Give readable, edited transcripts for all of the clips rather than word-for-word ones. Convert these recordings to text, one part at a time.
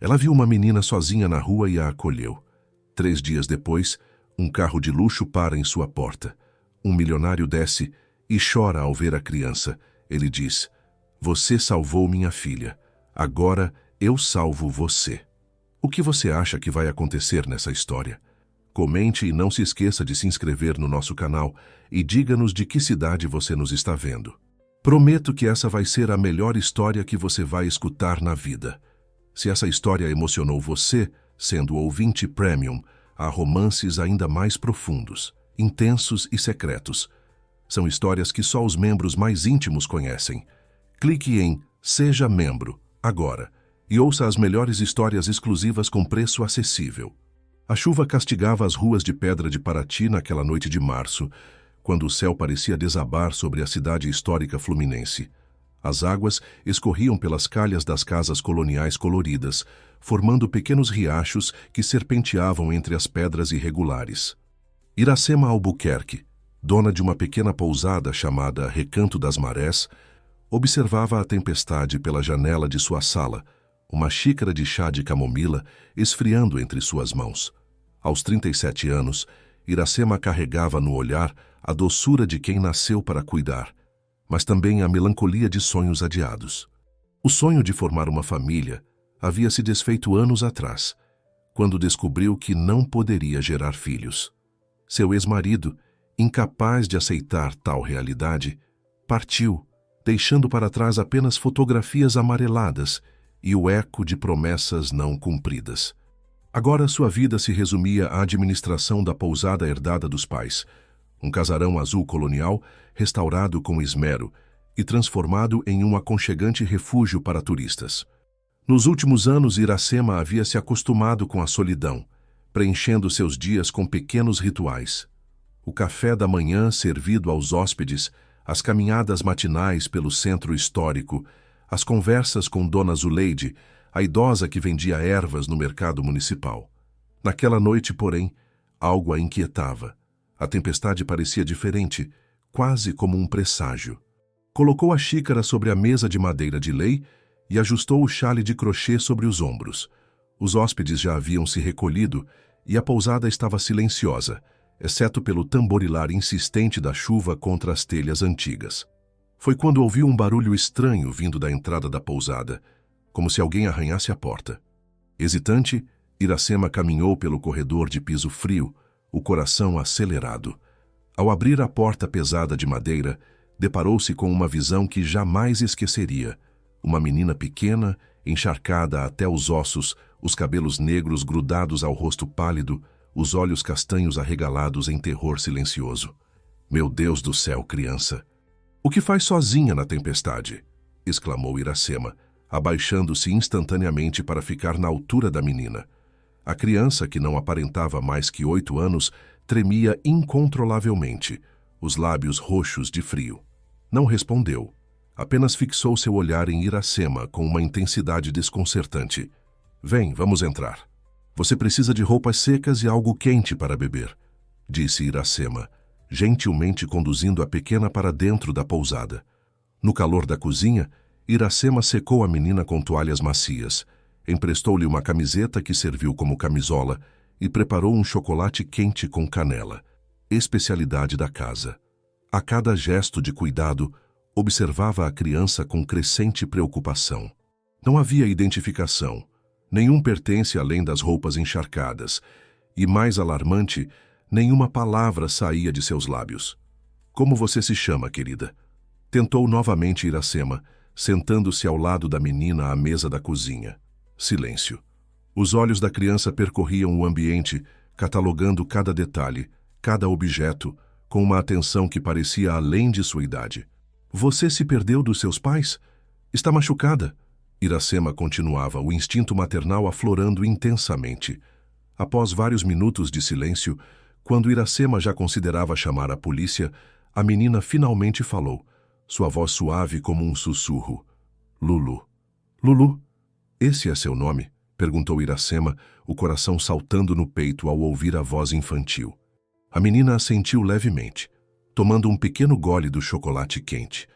Ela viu uma menina sozinha na rua e a acolheu. 3 dias depois, um carro de luxo para em sua porta. Um milionário desce e chora ao ver a criança. Ele diz: "Você salvou minha filha. Agora eu salvo você." O que você acha que vai acontecer nessa história? Comente e não se esqueça de se inscrever no nosso canal e diga-nos de que cidade você nos está vendo. Prometo que essa vai ser a melhor história que você vai escutar na vida. Se essa história emocionou você, sendo ouvinte premium, há romances ainda mais profundos, intensos e secretos. São histórias que só os membros mais íntimos conhecem. Clique em Seja Membro agora e ouça as melhores histórias exclusivas com preço acessível. A chuva castigava as ruas de pedra de Paraty naquela noite de março, quando o céu parecia desabar sobre a cidade histórica fluminense. As águas escorriam pelas calhas das casas coloniais coloridas, formando pequenos riachos que serpenteavam entre as pedras irregulares. Iracema Albuquerque, dona de uma pequena pousada chamada Recanto das Marés, observava a tempestade pela janela de sua sala, uma xícara de chá de camomila esfriando entre suas mãos. Aos 37 anos, Iracema carregava no olhar a doçura de quem nasceu para cuidar, mas também a melancolia de sonhos adiados. O sonho de formar uma família havia se desfeito anos atrás, quando descobriu que não poderia gerar filhos. Seu ex-marido, incapaz de aceitar tal realidade, partiu, deixando para trás apenas fotografias amareladas e o eco de promessas não cumpridas. Agora sua vida se resumia à administração da pousada herdada dos pais, um casarão azul colonial restaurado com esmero e transformado em um aconchegante refúgio para turistas. Nos últimos anos, Iracema havia se acostumado com a solidão, preenchendo seus dias com pequenos rituais. O café da manhã servido aos hóspedes, as caminhadas matinais pelo centro histórico, as conversas com Dona Zuleide, a idosa que vendia ervas no mercado municipal. Naquela noite, porém, algo a inquietava. A tempestade parecia diferente, quase como um presságio. Colocou a xícara sobre a mesa de madeira de lei e ajustou o xale de crochê sobre os ombros. Os hóspedes já haviam se recolhido e a pousada estava silenciosa, exceto pelo tamborilar insistente da chuva contra as telhas antigas. Foi quando ouviu um barulho estranho vindo da entrada da pousada, como se alguém arranhasse a porta. Hesitante, Iracema caminhou pelo corredor de piso frio, o coração acelerado. Ao abrir a porta pesada de madeira, deparou-se com uma visão que jamais esqueceria. Uma menina pequena, encharcada até os ossos, os cabelos negros grudados ao rosto pálido, os olhos castanhos arregalados em terror silencioso. "Meu Deus do céu, criança! O que faz sozinha na tempestade?" exclamou Iracema, abaixando-se instantaneamente para ficar na altura da menina. A criança, que não aparentava mais que 8 anos, tremia incontrolavelmente, os lábios roxos de frio. Não respondeu. Apenas fixou seu olhar em Iracema com uma intensidade desconcertante. "Vem, vamos entrar. Você precisa de roupas secas e algo quente para beber", disse Iracema, gentilmente conduzindo a pequena para dentro da pousada. No calor da cozinha, Iracema secou a menina com toalhas macias, emprestou-lhe uma camiseta que serviu como camisola e preparou um chocolate quente com canela, especialidade da casa. A cada gesto de cuidado, observava a criança com crescente preocupação. Não havia identificação, nenhum pertence além das roupas encharcadas, e, mais alarmante, nenhuma palavra saía de seus lábios. "Como você se chama, querida?" Tentou novamente Iracema, sentando-se ao lado da menina à mesa da cozinha. Silêncio. Os olhos da criança percorriam o ambiente, catalogando cada detalhe, cada objeto, com uma atenção que parecia além de sua idade. "Você se perdeu dos seus pais? Está machucada?" Iracema continuava, o instinto maternal aflorando intensamente. Após vários minutos de silêncio, quando Iracema já considerava chamar a polícia, a menina finalmente falou, sua voz suave como um sussurro. "Lulu." "Lulu? Esse é seu nome?" perguntou Iracema, o coração saltando no peito ao ouvir a voz infantil. A menina assentiu levemente, tomando um pequeno gole do chocolate quente.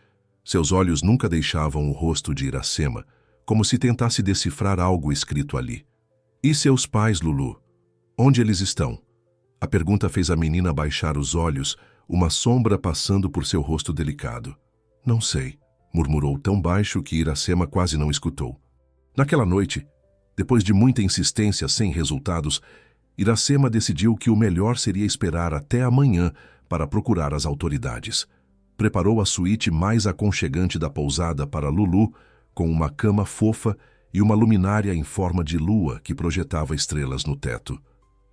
Seus olhos nunca deixavam o rosto de Iracema, como se tentasse decifrar algo escrito ali. E seus pais, Lulu? Onde eles estão? A pergunta fez a menina baixar os olhos, uma sombra passando por seu rosto delicado. Não sei, murmurou tão baixo que Iracema quase não escutou. Naquela noite, depois de muita insistência sem resultados, Iracema decidiu que o melhor seria esperar até amanhã para procurar as autoridades. Preparou a suíte mais aconchegante da pousada para Lulu, com uma cama fofa e uma luminária em forma de lua que projetava estrelas no teto.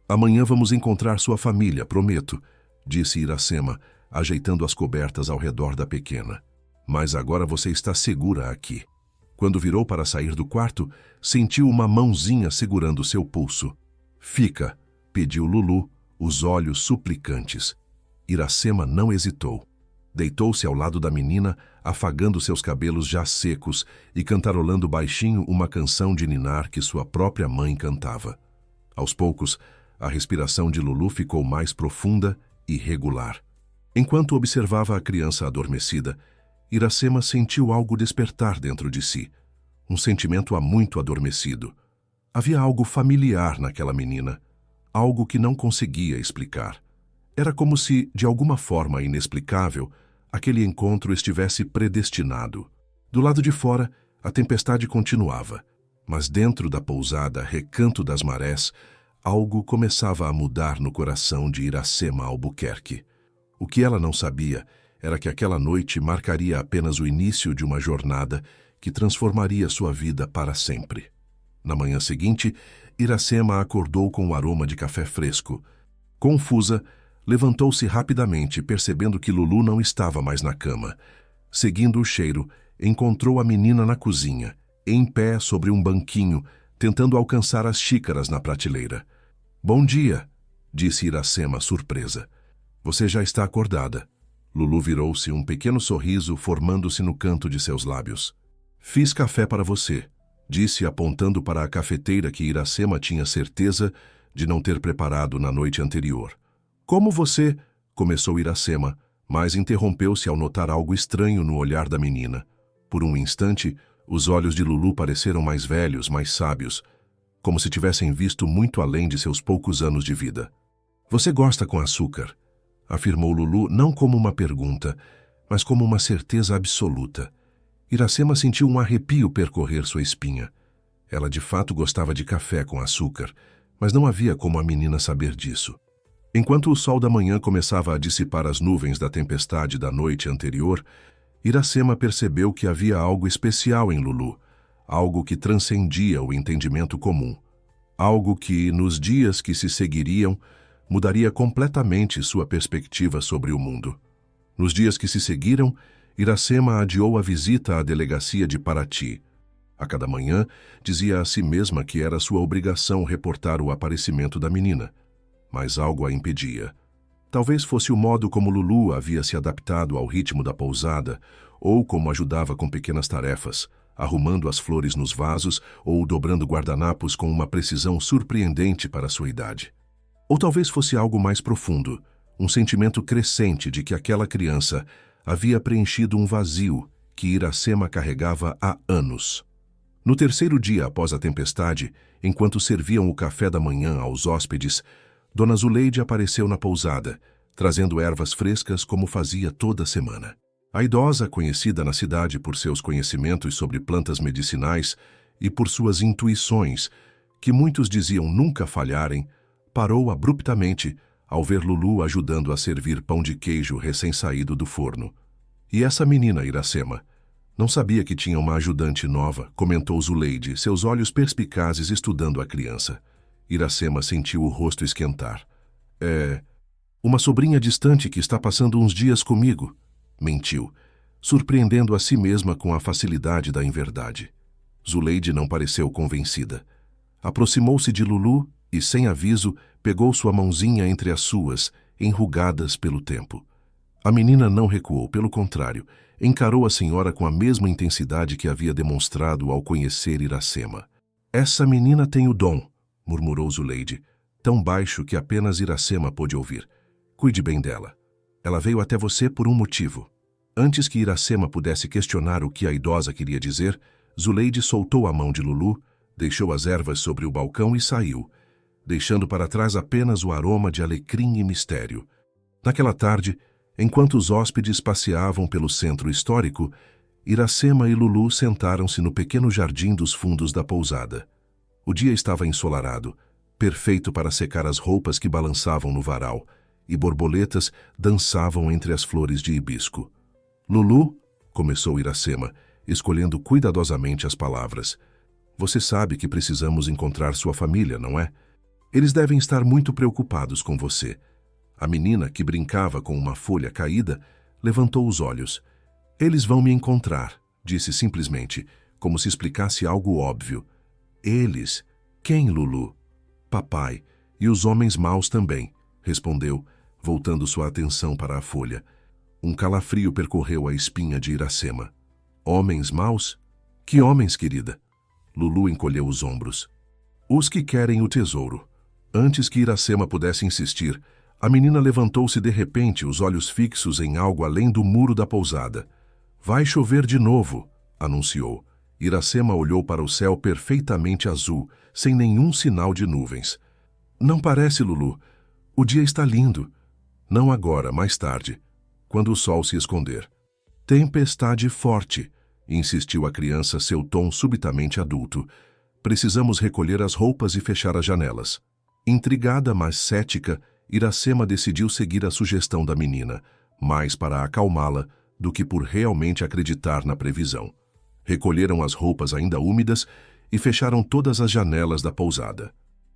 Amanhã vamos encontrar sua família, prometo, disse Iracema, ajeitando as cobertas ao redor da pequena. Mas agora você está segura aqui. Quando virou para sair do quarto, sentiu uma mãozinha segurando seu pulso. Fica, pediu Lulu, os olhos suplicantes. Iracema não hesitou. Deitou-se ao lado da menina, afagando seus cabelos já secos e cantarolando baixinho uma canção de ninar que sua própria mãe cantava. Aos poucos, a respiração de Lulu ficou mais profunda e regular. Enquanto observava a criança adormecida, Iracema sentiu algo despertar dentro de si. Um sentimento há muito adormecido. Havia algo familiar naquela menina, algo que não conseguia explicar. Era como se, de alguma forma inexplicável, aquele encontro estivesse predestinado. Do lado de fora, a tempestade continuava, mas dentro da pousada Recanto das Marés, algo começava a mudar no coração de Iracema Albuquerque. O que ela não sabia era que aquela noite marcaria apenas o início de uma jornada que transformaria sua vida para sempre. Na manhã seguinte, Iracema acordou com o aroma de café fresco. Confusa, levantou-se rapidamente, percebendo que Lulu não estava mais na cama. Seguindo o cheiro, encontrou a menina na cozinha, em pé sobre um banquinho, tentando alcançar as xícaras na prateleira. "Bom dia", disse Iracema, surpresa. "Você já está acordada." Lulu virou-se, um pequeno sorriso formando-se no canto de seus lábios. "Fiz café para você", disse apontando para a cafeteira que Iracema tinha certeza de não ter preparado na noite anterior. "Como você?", começou Iracema, mas interrompeu-se ao notar algo estranho no olhar da menina. Por um instante, os olhos de Lulu pareceram mais velhos, mais sábios, como se tivessem visto muito além de seus poucos anos de vida. "Você gosta com açúcar?", afirmou Lulu não como uma pergunta, mas como uma certeza absoluta. Iracema sentiu um arrepio percorrer sua espinha. Ela de fato gostava de café com açúcar, mas não havia como a menina saber disso. Enquanto o sol da manhã começava a dissipar as nuvens da tempestade da noite anterior, Iracema percebeu que havia algo especial em Lulu, algo que transcendia o entendimento comum, algo que, nos dias que se seguiriam, mudaria completamente sua perspectiva sobre o mundo. Nos dias que se seguiram, Iracema adiou a visita à delegacia de Paraty. A cada manhã, dizia a si mesma que era sua obrigação reportar o aparecimento da menina, mas algo a impedia. Talvez fosse o modo como Lulu havia se adaptado ao ritmo da pousada, ou como ajudava com pequenas tarefas, arrumando as flores nos vasos ou dobrando guardanapos com uma precisão surpreendente para sua idade. Ou talvez fosse algo mais profundo, um sentimento crescente de que aquela criança havia preenchido um vazio que Iracema carregava há anos. No terceiro dia após a tempestade, enquanto serviam o café da manhã aos hóspedes, Dona Zuleide apareceu na pousada, trazendo ervas frescas como fazia toda semana. A idosa, conhecida na cidade por seus conhecimentos sobre plantas medicinais e por suas intuições, que muitos diziam nunca falharem, parou abruptamente ao ver Lulu ajudando a servir pão de queijo recém-saído do forno. "E essa menina, Iracema? Não sabia que tinha uma ajudante nova", comentou Zuleide, seus olhos perspicazes estudando a criança. Iracema sentiu o rosto esquentar. "É uma sobrinha distante que está passando uns dias comigo", mentiu, surpreendendo a si mesma com a facilidade da inverdade. Zuleide não pareceu convencida. Aproximou-se de Lulu e, sem aviso, pegou sua mãozinha entre as suas, enrugadas pelo tempo. A menina não recuou, pelo contrário, encarou a senhora com a mesma intensidade que havia demonstrado ao conhecer Iracema. "Essa menina tem o dom", murmurou Zuleide, tão baixo que apenas Iracema pôde ouvir. "Cuide bem dela. Ela veio até você por um motivo." Antes que Iracema pudesse questionar o que a idosa queria dizer, Zuleide soltou a mão de Lulu, deixou as ervas sobre o balcão e saiu, deixando para trás apenas o aroma de alecrim e mistério. Naquela tarde, enquanto os hóspedes passeavam pelo centro histórico, Iracema e Lulu sentaram-se no pequeno jardim dos fundos da pousada. O dia estava ensolarado, perfeito para secar as roupas que balançavam no varal, e borboletas dançavam entre as flores de hibisco. Lulu, começou Iracema, escolhendo cuidadosamente as palavras. Você sabe que precisamos encontrar sua família, não é? Eles devem estar muito preocupados com você. A menina, que brincava com uma folha caída, levantou os olhos. Eles vão me encontrar, disse simplesmente, como se explicasse algo óbvio. Eles? Quem, Lulu? Papai, e os homens maus também, respondeu, voltando sua atenção para a folha. Um calafrio percorreu a espinha de Iracema. Homens maus? Que homens, querida? Lulu encolheu os ombros. Os que querem o tesouro. Antes que Iracema pudesse insistir, a menina levantou-se de repente, os olhos fixos em algo além do muro da pousada. Vai chover de novo, anunciou. Iracema olhou para o céu perfeitamente azul, sem nenhum sinal de nuvens. Não parece, Lulu. O dia está lindo. Não agora, mais tarde, quando o sol se esconder. Tempestade forte, insistiu a criança, seu tom subitamente adulto. Precisamos recolher as roupas e fechar as janelas. Intrigada, mas cética, Iracema decidiu seguir a sugestão da menina, mais para acalmá-la do que por realmente acreditar na previsão. Recolheram as roupas ainda úmidas e fecharam todas as janelas da pousada.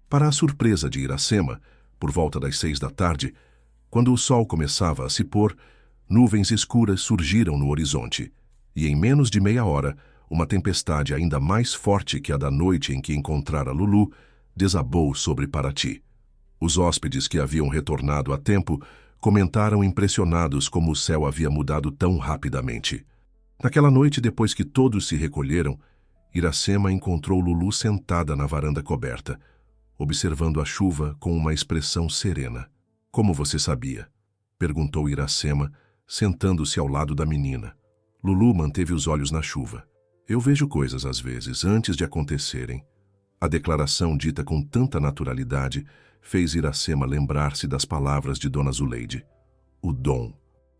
Para a surpresa de Iracema, por volta das 6 da tarde, quando o sol começava a se pôr, nuvens escuras surgiram no horizonte, e em menos de meia hora, uma tempestade ainda mais forte que a da noite em que encontrara Lulu desabou sobre Paraty. Os hóspedes que haviam retornado a tempo comentaram impressionados como o céu havia mudado tão rapidamente. Naquela noite, depois que todos se recolheram, Iracema encontrou Lulu sentada na varanda coberta, observando a chuva com uma expressão serena. Como você sabia? Perguntou Iracema, sentando-se ao lado da menina. Lulu manteve os olhos na chuva. Eu vejo coisas às vezes, antes de acontecerem. A declaração dita com tanta naturalidade fez Iracema lembrar-se das palavras de Dona Zuleide. O dom.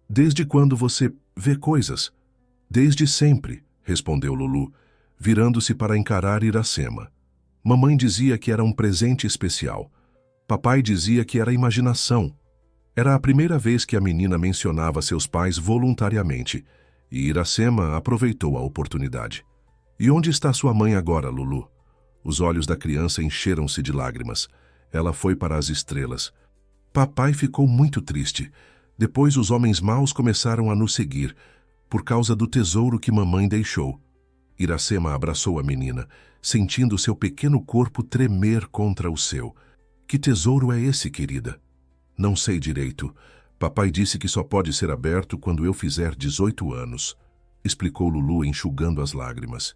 Desde quando você vê coisas? Desde sempre, respondeu Lulu, virando-se para encarar Iracema. Mamãe dizia que era um presente especial. Papai dizia que era imaginação. Era a primeira vez que a menina mencionava seus pais voluntariamente, e Iracema aproveitou a oportunidade. E onde está sua mãe agora, Lulu? Os olhos da criança encheram-se de lágrimas. Ela foi para as estrelas. Papai ficou muito triste. Depois os homens maus começaram a nos seguir, por causa do tesouro que mamãe deixou. Iracema abraçou a menina, sentindo seu pequeno corpo tremer contra o seu. Que tesouro é esse, querida? Não sei direito. Papai disse que só pode ser aberto quando eu fizer 18 anos, explicou Lulu, enxugando as lágrimas.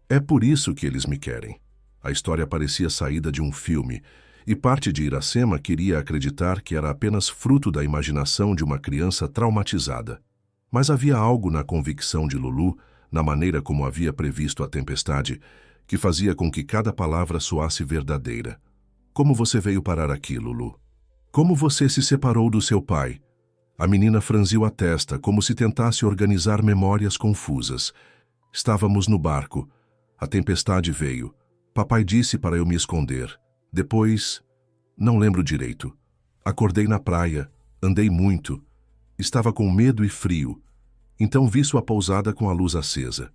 É por isso que eles me querem. A história parecia saída de um filme, e parte de Iracema queria acreditar que era apenas fruto da imaginação de uma criança traumatizada. Mas havia algo na convicção de Lulu, na maneira como havia previsto a tempestade, que fazia com que cada palavra soasse verdadeira. Como você veio parar aqui, Lulu? Como você se separou do seu pai? A menina franziu a testa, como se tentasse organizar memórias confusas. Estávamos no barco. A tempestade veio. Papai disse para eu me esconder. Depois, não lembro direito. Acordei na praia, andei muito. Estava com medo e frio. Então vi sua pousada com a luz acesa.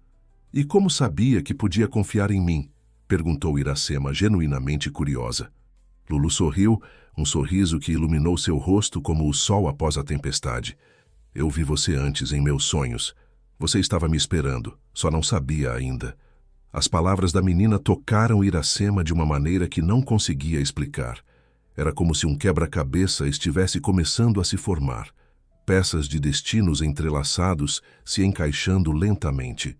E como sabia que podia confiar em mim? Perguntou Iracema, genuinamente curiosa. Lulu sorriu, um sorriso que iluminou seu rosto como o sol após a tempestade. Eu vi você antes em meus sonhos. Você estava me esperando, só não sabia ainda. As palavras da menina tocaram Iracema de uma maneira que não conseguia explicar. Era como se um quebra-cabeça estivesse começando a se formar. Peças de destinos entrelaçados se encaixando lentamente.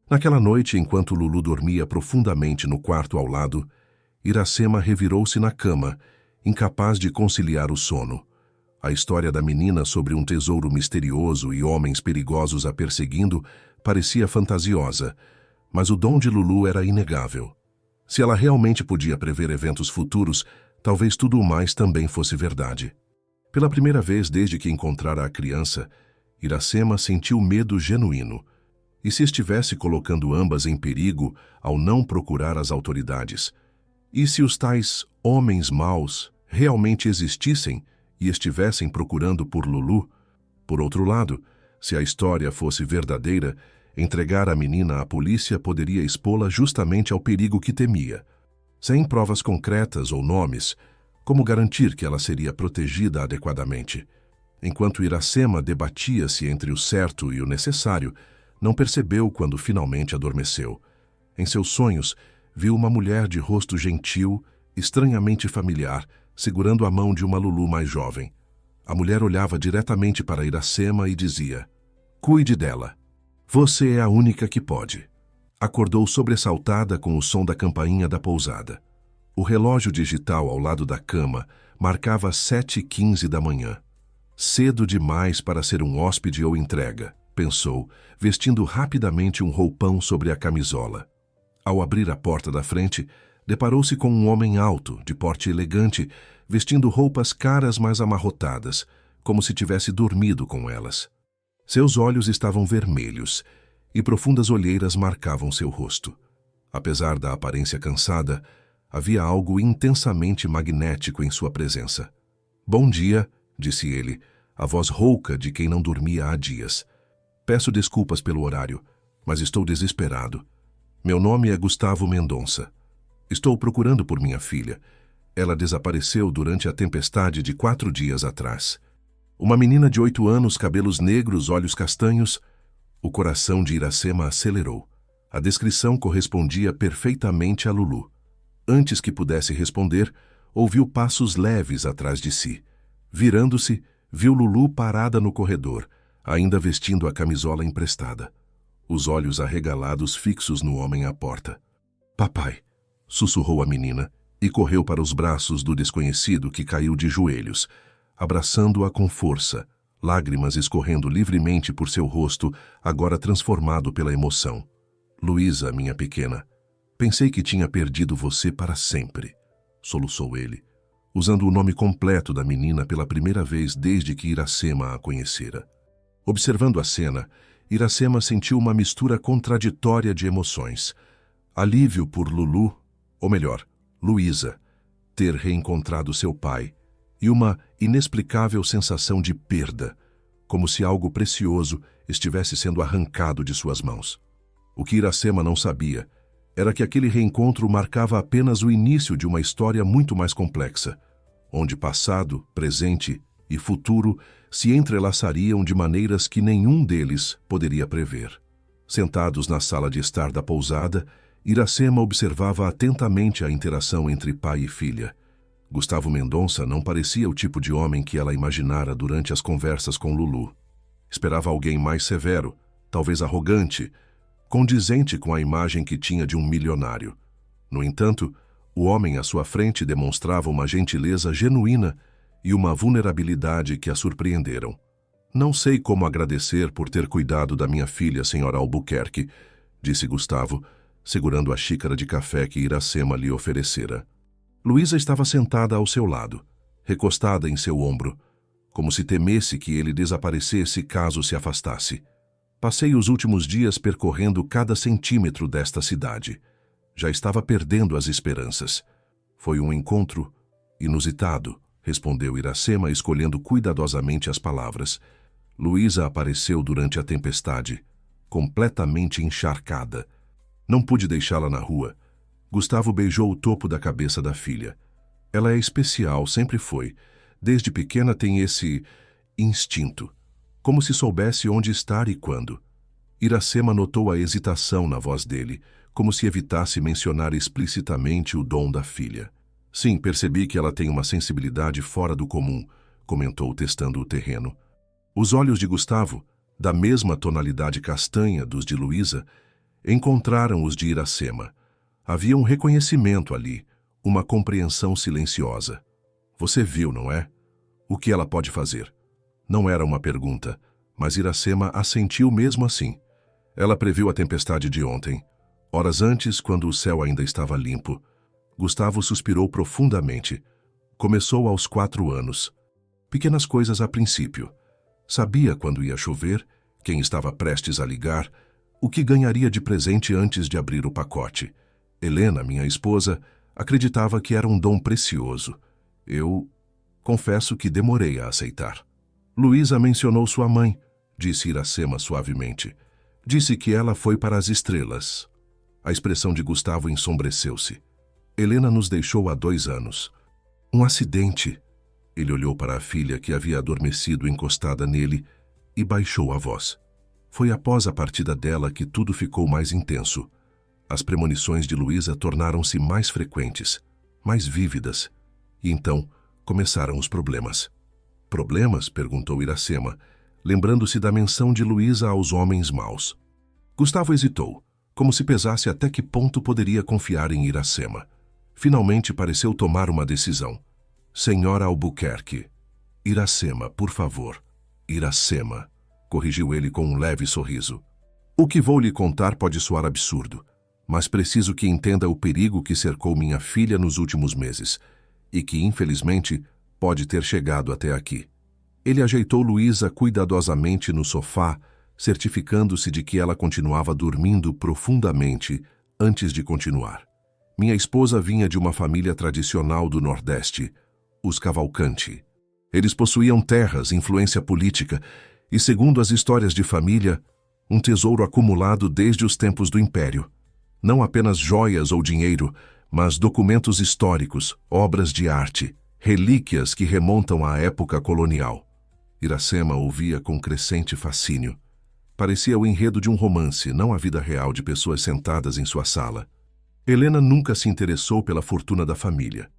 Naquela noite, enquanto Lulu dormia profundamente no quarto ao lado, Iracema revirou-se na cama, incapaz de conciliar o sono. A história da menina sobre um tesouro misterioso e homens perigosos a perseguindo parecia fantasiosa, Mas o dom de Lulu era inegável. Se ela realmente podia prever eventos futuros, talvez tudo o mais também fosse verdade. Pela primeira vez desde que encontrara a criança, Iracema sentiu medo genuíno. E se estivesse colocando ambas em perigo ao não procurar as autoridades? E se os tais homens maus realmente existissem e estivessem procurando por Lulu? Por outro lado, se a história fosse verdadeira, entregar a menina à polícia poderia expô-la justamente ao perigo que temia. Sem provas concretas ou nomes, como garantir que ela seria protegida adequadamente? Enquanto Iracema debatia-se entre o certo e o necessário, não percebeu quando finalmente adormeceu. Em seus sonhos, viu uma mulher de rosto gentil, estranhamente familiar, segurando a mão de uma Lulu mais jovem. A mulher olhava diretamente para Iracema e dizia: "Cuide dela. Você é a única que pode." Acordou sobressaltada com o som da campainha da pousada. O relógio digital ao lado da cama marcava 7h15 da manhã. Cedo demais para ser um hóspede ou entrega, pensou, vestindo rapidamente um roupão sobre a camisola. Ao abrir a porta da frente, deparou-se com um homem alto, de porte elegante, vestindo roupas caras mas amarrotadas, como se tivesse dormido com elas. Seus olhos estavam vermelhos e profundas olheiras marcavam seu rosto. Apesar da aparência cansada, havia algo intensamente magnético em sua presença. "Bom dia", disse ele, a voz rouca de quem não dormia há dias. "Peço desculpas pelo horário, mas estou desesperado. Meu nome é Gustavo Mendonça. Estou procurando por minha filha. Ela desapareceu durante a tempestade de 4 dias atrás. Uma menina de 8 anos, cabelos negros, olhos castanhos." O coração de Iracema acelerou. A descrição correspondia perfeitamente a Lulu. Antes que pudesse responder, ouviu passos leves atrás de si. Virando-se, viu Lulu parada no corredor, ainda vestindo a camisola emprestada. Os olhos arregalados fixos no homem à porta. "Papai", sussurrou a menina, e correu para os braços do desconhecido que caiu de joelhos, abraçando-a com força, lágrimas escorrendo livremente por seu rosto, agora transformado pela emoção. "Luísa, minha pequena, pensei que tinha perdido você para sempre", soluçou ele, usando o nome completo da menina pela primeira vez desde que Iracema a conhecera. Observando a cena, Iracema sentiu uma mistura contraditória de emoções. Alívio por Lulu, ou melhor, Luísa, ter reencontrado seu pai, e uma inexplicável sensação de perda, como se algo precioso estivesse sendo arrancado de suas mãos. O que Iracema não sabia era que aquele reencontro marcava apenas o início de uma história muito mais complexa, onde passado, presente e futuro se entrelaçariam de maneiras que nenhum deles poderia prever. Sentados na sala de estar da pousada, Iracema observava atentamente a interação entre pai e filha. Gustavo Mendonça não parecia o tipo de homem que ela imaginara durante as conversas com Lulu. Esperava alguém mais severo, talvez arrogante, condizente com a imagem que tinha de um milionário. No entanto, o homem à sua frente demonstrava uma gentileza genuína e uma vulnerabilidade que a surpreenderam. "Não sei como agradecer por ter cuidado da minha filha, senhora Albuquerque", disse Gustavo, segurando a xícara de café que Iracema lhe oferecera. Luísa estava sentada ao seu lado, recostada em seu ombro, como se temesse que ele desaparecesse caso se afastasse. "Passei os últimos dias percorrendo cada centímetro desta cidade. Já estava perdendo as esperanças. Foi um encontro inusitado", respondeu Iracema, escolhendo cuidadosamente as palavras. Luísa apareceu durante a tempestade, completamente encharcada. "Não pude deixá-la na rua." Gustavo beijou o topo da cabeça da filha. "Ela é especial, sempre foi. Desde pequena tem esse instinto, como se soubesse onde estar e quando." Iracema notou a hesitação na voz dele, como se evitasse mencionar explicitamente o dom da filha. "Sim, percebi que ela tem uma sensibilidade fora do comum", comentou, testando o terreno. Os olhos de Gustavo, da mesma tonalidade castanha dos de Luísa, encontraram os de Iracema. Havia um reconhecimento ali, uma compreensão silenciosa. "Você viu, não é? O que ela pode fazer?" Não era uma pergunta, mas Iracema assentiu mesmo assim. Ela previu a tempestade de ontem. Horas antes, quando o céu ainda estava limpo, Gustavo suspirou profundamente. Começou aos 4 anos. Pequenas coisas a princípio. Sabia quando ia chover, quem estava prestes a ligar, o que ganharia de presente antes de abrir o pacote. Helena, minha esposa, acreditava que era um dom precioso. Eu confesso que demorei a aceitar. Luísa mencionou sua mãe, disse Iracema suavemente. Disse que ela foi para as estrelas. A expressão de Gustavo ensombreceu-se. Helena nos deixou há 2 anos. Um acidente. Ele olhou para a filha que havia adormecido encostada nele e baixou a voz. Foi após a partida dela que tudo ficou mais intenso. As premonições de Luísa tornaram-se mais frequentes, mais vívidas. E então começaram os problemas. Problemas? Perguntou Iracema, lembrando-se da menção de Luísa aos homens maus. Gustavo hesitou, como se pesasse até que ponto poderia confiar em Iracema. Finalmente pareceu tomar uma decisão. Senhora Albuquerque. Iracema, por favor. Iracema, corrigiu ele com um leve sorriso. O que vou lhe contar pode soar absurdo, mas preciso que entenda o perigo que cercou minha filha nos últimos meses e que, infelizmente, pode ter chegado até aqui. Ele ajeitou Luísa cuidadosamente no sofá, certificando-se de que ela continuava dormindo profundamente antes de continuar. Minha esposa vinha de uma família tradicional do Nordeste, os Cavalcanti. Eles possuíam terras, influência política e, segundo as histórias de família, um tesouro acumulado desde os tempos do Império. Não apenas joias ou dinheiro, mas documentos históricos, obras de arte, relíquias que remontam à época colonial. Iracema ouvia com crescente fascínio. Parecia o enredo de um romance, não a vida real de pessoas sentadas em sua sala. Helena nunca se interessou pela fortuna da família.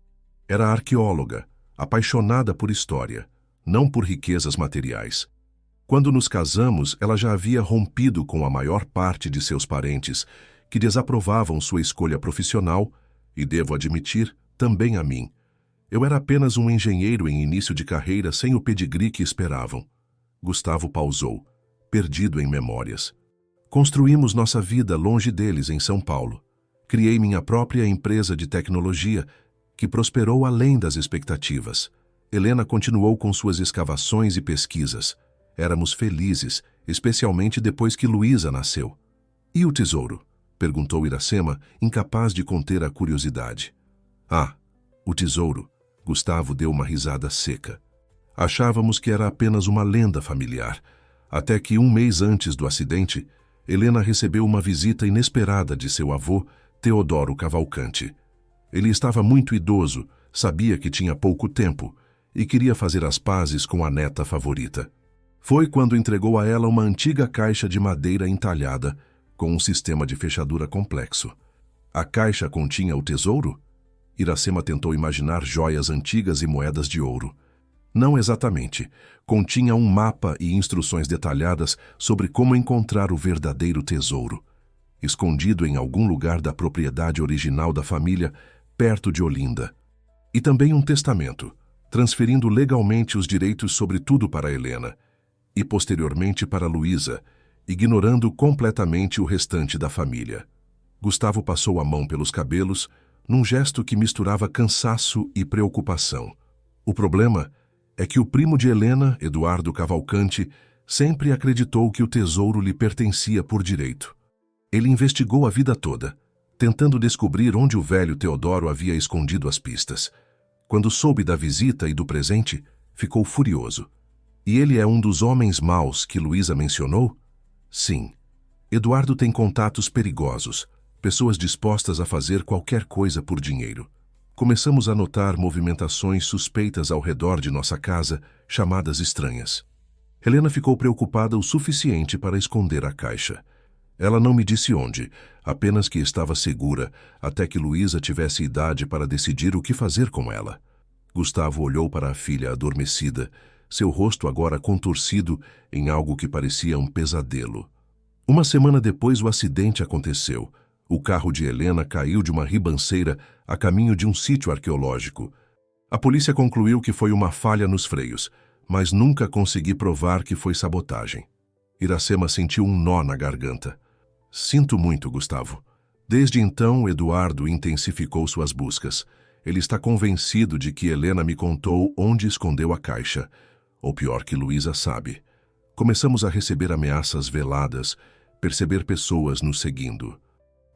Era arqueóloga, apaixonada por história, não por riquezas materiais. Quando nos casamos, ela já havia rompido com a maior parte de seus parentes, que desaprovavam sua escolha profissional, e devo admitir, também a mim. Eu era apenas um engenheiro em início de carreira sem o pedigree que esperavam. Gustavo pausou, perdido em memórias. Construímos nossa vida longe deles em São Paulo. Criei minha própria empresa de tecnologia, que prosperou além das expectativas. Helena continuou com suas escavações e pesquisas. Éramos felizes, especialmente depois que Luísa nasceu. E o tesouro? Perguntou Iracema, incapaz de conter a curiosidade. Ah, o tesouro. Gustavo deu uma risada seca. Achávamos que era apenas uma lenda familiar, até que 1 mês antes do acidente, Helena recebeu uma visita inesperada de seu avô, Teodoro Cavalcanti. Ele estava muito idoso, sabia que tinha pouco tempo e queria fazer as pazes com a neta favorita. Foi quando entregou a ela uma antiga caixa de madeira entalhada, com um sistema de fechadura complexo. A caixa continha o tesouro? Iracema tentou imaginar joias antigas e moedas de ouro. Não exatamente. Continha um mapa e instruções detalhadas sobre como encontrar o verdadeiro tesouro. Escondido em algum lugar da propriedade original da família, perto de Olinda. E também um testamento, transferindo legalmente os direitos sobre tudo para Helena, e posteriormente para Luísa, ignorando completamente o restante da família. Gustavo passou a mão pelos cabelos, num gesto que misturava cansaço e preocupação. O problema é que o primo de Helena, Eduardo Cavalcanti, sempre acreditou que o tesouro lhe pertencia por direito. Ele investigou a vida toda, tentando descobrir onde o velho Teodoro havia escondido as pistas. Quando soube da visita e do presente, ficou furioso. E ele é um dos homens maus que Luísa mencionou? Sim. Eduardo tem contatos perigosos, pessoas dispostas a fazer qualquer coisa por dinheiro. Começamos a notar movimentações suspeitas ao redor de nossa casa, chamadas estranhas. Helena ficou preocupada o suficiente para esconder a caixa. Ela não me disse onde, apenas que estava segura, até que Luísa tivesse idade para decidir o que fazer com ela. Gustavo olhou para a filha adormecida, seu rosto agora contorcido em algo que parecia um pesadelo. 1 semana depois o acidente aconteceu. O carro de Helena caiu de uma ribanceira a caminho de um sítio arqueológico. A polícia concluiu que foi uma falha nos freios, mas nunca consegui provar que foi sabotagem. Iracema sentiu um nó na garganta. Sinto muito, Gustavo. Desde então, Eduardo intensificou suas buscas. Ele está convencido de que Helena me contou onde escondeu a caixa. Ou pior, que Luísa sabe. Começamos a receber ameaças veladas, perceber pessoas nos seguindo.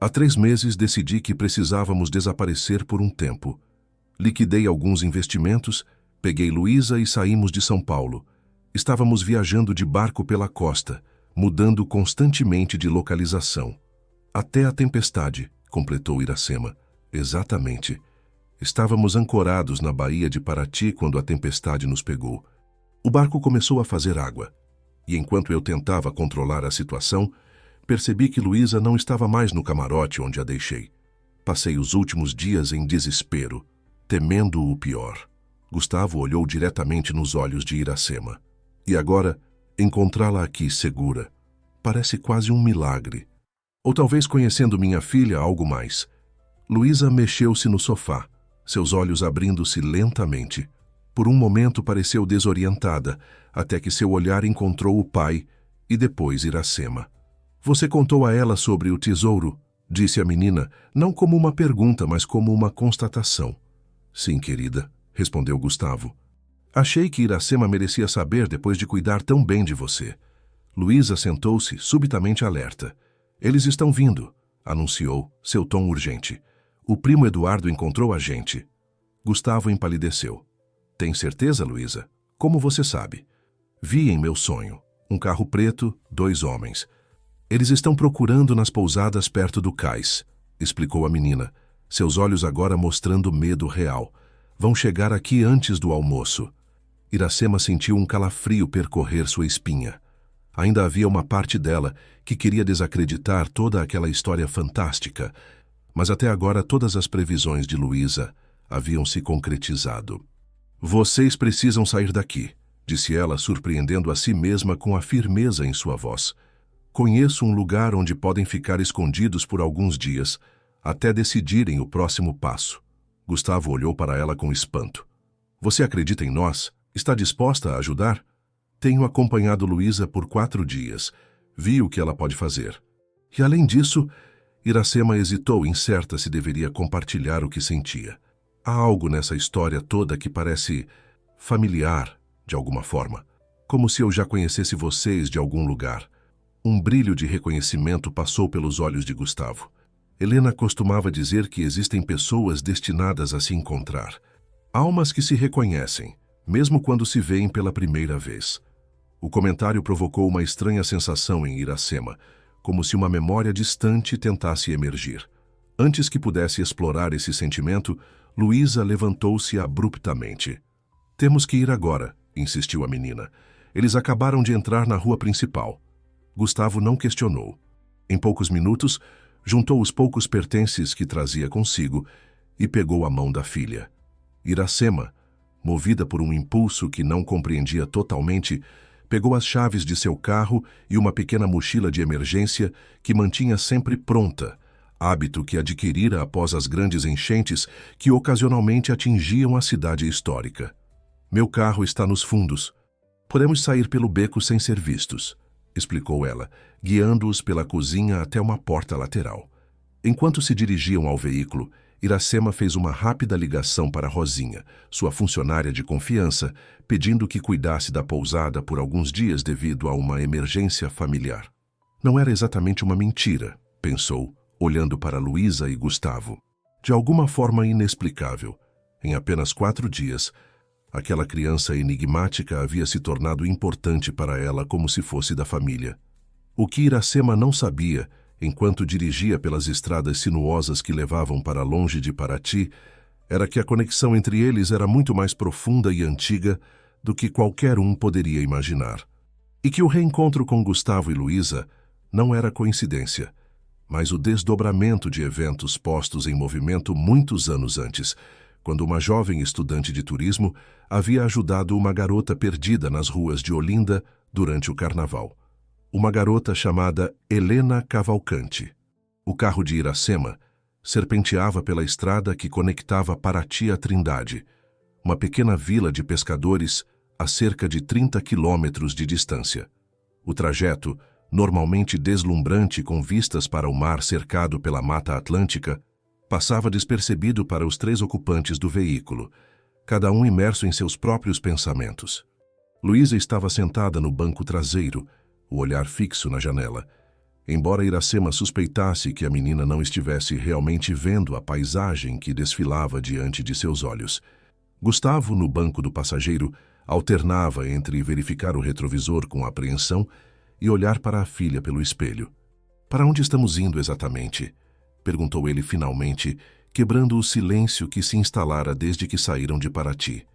Há 3 meses decidi que precisávamos desaparecer por um tempo. Liquidei alguns investimentos, peguei Luísa e saímos de São Paulo. Estávamos viajando de barco pela costa, mudando constantemente de localização. Até a tempestade, completou Iracema. Exatamente. Estávamos ancorados na baía de Paraty quando a tempestade nos pegou. O barco começou a fazer água. E enquanto eu tentava controlar a situação, percebi que Luísa não estava mais no camarote onde a deixei. Passei os últimos dias em desespero, temendo o pior. Gustavo olhou diretamente nos olhos de Iracema. E agora, encontrá-la aqui segura. Parece quase um milagre. Ou talvez, conhecendo minha filha, algo mais. Luísa mexeu-se no sofá, seus olhos abrindo-se lentamente. Por um momento pareceu desorientada, até que seu olhar encontrou o pai e depois Iracema. Você contou a ela sobre o tesouro? Disse a menina, não como uma pergunta, mas como uma constatação. Sim, querida, respondeu Gustavo. Achei que Iracema merecia saber depois de cuidar tão bem de você. Luísa sentou-se, subitamente alerta. Eles estão vindo, anunciou, seu tom urgente. O primo Eduardo encontrou a gente. Gustavo empalideceu. Tem certeza, Luísa? Como você sabe? Vi em meu sonho. Um carro preto, 2 homens. Eles estão procurando nas pousadas perto do cais, explicou a menina, seus olhos agora mostrando medo real. Vão chegar aqui antes do almoço. Iracema sentiu um calafrio percorrer sua espinha. Ainda havia uma parte dela que queria desacreditar toda aquela história fantástica, mas até agora todas as previsões de Luísa haviam se concretizado. Vocês precisam sair daqui, disse ela, surpreendendo a si mesma com a firmeza em sua voz. Conheço um lugar onde podem ficar escondidos por alguns dias, até decidirem o próximo passo. Gustavo olhou para ela com espanto. Você acredita em nós? Está disposta a ajudar? Tenho acompanhado Luísa por 4 dias. Vi o que ela pode fazer. E além disso, Iracema hesitou, incerta se deveria compartilhar o que sentia. Há algo nessa história toda que parece familiar, de alguma forma. Como se eu já conhecesse vocês de algum lugar. Um brilho de reconhecimento passou pelos olhos de Gustavo. Helena costumava dizer que existem pessoas destinadas a se encontrar. Almas que se reconhecem, mesmo quando se veem pela primeira vez. O comentário provocou uma estranha sensação em Iracema, como se uma memória distante tentasse emergir. Antes que pudesse explorar esse sentimento, Luísa levantou-se abruptamente. Temos que ir agora, insistiu a menina. Eles acabaram de entrar na rua principal. Gustavo não questionou. Em poucos minutos, juntou os poucos pertences que trazia consigo e pegou a mão da filha. Iracema, movida por um impulso que não compreendia totalmente, pegou as chaves de seu carro e uma pequena mochila de emergência que mantinha sempre pronta, hábito que adquirira após as grandes enchentes que ocasionalmente atingiam a cidade histórica. Meu carro está nos fundos. Podemos sair pelo beco sem ser vistos, explicou ela, guiando-os pela cozinha até uma porta lateral. Enquanto se dirigiam ao veículo, Iracema fez uma rápida ligação para Rosinha, sua funcionária de confiança, pedindo que cuidasse da pousada por alguns dias devido a uma emergência familiar. Não era exatamente uma mentira, pensou, olhando para Luísa e Gustavo. De alguma forma inexplicável, em apenas 4 dias, aquela criança enigmática havia se tornado importante para ela como se fosse da família. O que Iracema não sabia, enquanto dirigia pelas estradas sinuosas que levavam para longe de Paraty, era que a conexão entre eles era muito mais profunda e antiga do que qualquer um poderia imaginar. E que o reencontro com Gustavo e Luísa não era coincidência, mas o desdobramento de eventos postos em movimento muitos anos antes, quando uma jovem estudante de turismo havia ajudado uma garota perdida nas ruas de Olinda durante o carnaval. Uma garota chamada Helena Cavalcante. O carro de Iracema serpenteava pela estrada que conectava Paraty a Trindade, uma pequena vila de pescadores a cerca de 30 quilômetros de distância. O trajeto, normalmente deslumbrante com vistas para o mar cercado pela Mata Atlântica, passava despercebido para os 3 ocupantes do veículo, cada um imerso em seus próprios pensamentos. Luísa estava sentada no banco traseiro, o olhar fixo na janela. Embora Iracema suspeitasse que a menina não estivesse realmente vendo a paisagem que desfilava diante de seus olhos, Gustavo, no banco do passageiro, alternava entre verificar o retrovisor com apreensão e olhar para a filha pelo espelho. "Para onde estamos indo exatamente?" perguntou ele finalmente, quebrando o silêncio que se instalara desde que saíram de Paraty.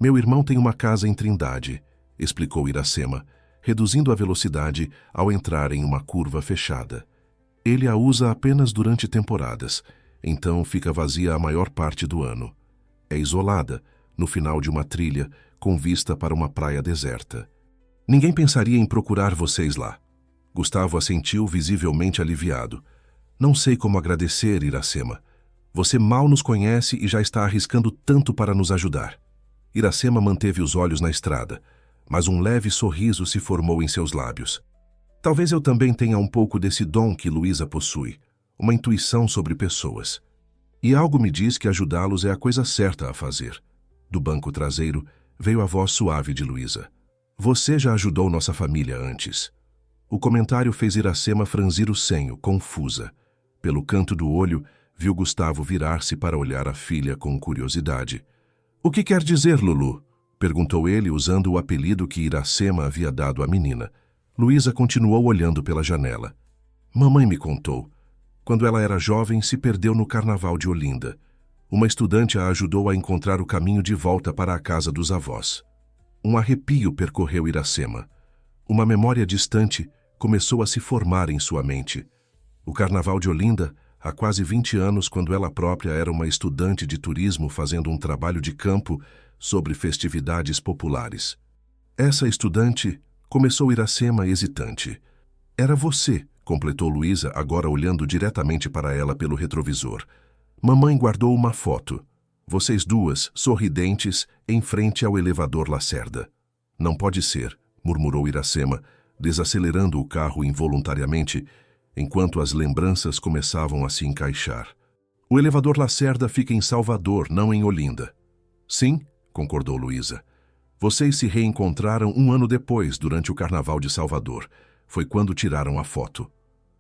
"Meu irmão tem uma casa em Trindade", explicou Iracema, reduzindo a velocidade ao entrar em uma curva fechada. "Ele a usa apenas durante temporadas, então fica vazia a maior parte do ano. É isolada, no final de uma trilha, com vista para uma praia deserta. Ninguém pensaria em procurar vocês lá." Gustavo assentiu, visivelmente aliviado. "Não sei como agradecer, Iracema. Você mal nos conhece e já está arriscando tanto para nos ajudar." Iracema manteve os olhos na estrada, mas um leve sorriso se formou em seus lábios. "Talvez eu também tenha um pouco desse dom que Luísa possui, uma intuição sobre pessoas. E algo me diz que ajudá-los é a coisa certa a fazer." Do banco traseiro veio a voz suave de Luísa. "Você já ajudou nossa família antes." O comentário fez Iracema franzir o senho, confusa. Pelo canto do olho, viu Gustavo virar-se para olhar a filha com curiosidade. "O que quer dizer, Lulu?" perguntou ele, usando o apelido que Iracema havia dado à menina. Luísa continuou olhando pela janela. "Mamãe me contou. Quando ela era jovem, se perdeu no carnaval de Olinda. Uma estudante a ajudou a encontrar o caminho de volta para a casa dos avós." Um arrepio percorreu Iracema. Uma memória distante começou a se formar em sua mente. O carnaval de Olinda, há quase 20 anos, quando ela própria era uma estudante de turismo fazendo um trabalho de campo sobre festividades populares. "Essa estudante", começou Iracema hesitante. "Era você", completou Luísa, agora olhando diretamente para ela pelo retrovisor. "Mamãe guardou uma foto. Vocês duas, sorridentes, em frente ao elevador Lacerda." "Não pode ser", murmurou Iracema, desacelerando o carro involuntariamente, enquanto as lembranças começavam a se encaixar. "O elevador Lacerda fica em Salvador, não em Olinda." "Sim", concordou Luísa. "Vocês se reencontraram um ano depois, durante o Carnaval de Salvador. Foi quando tiraram a foto."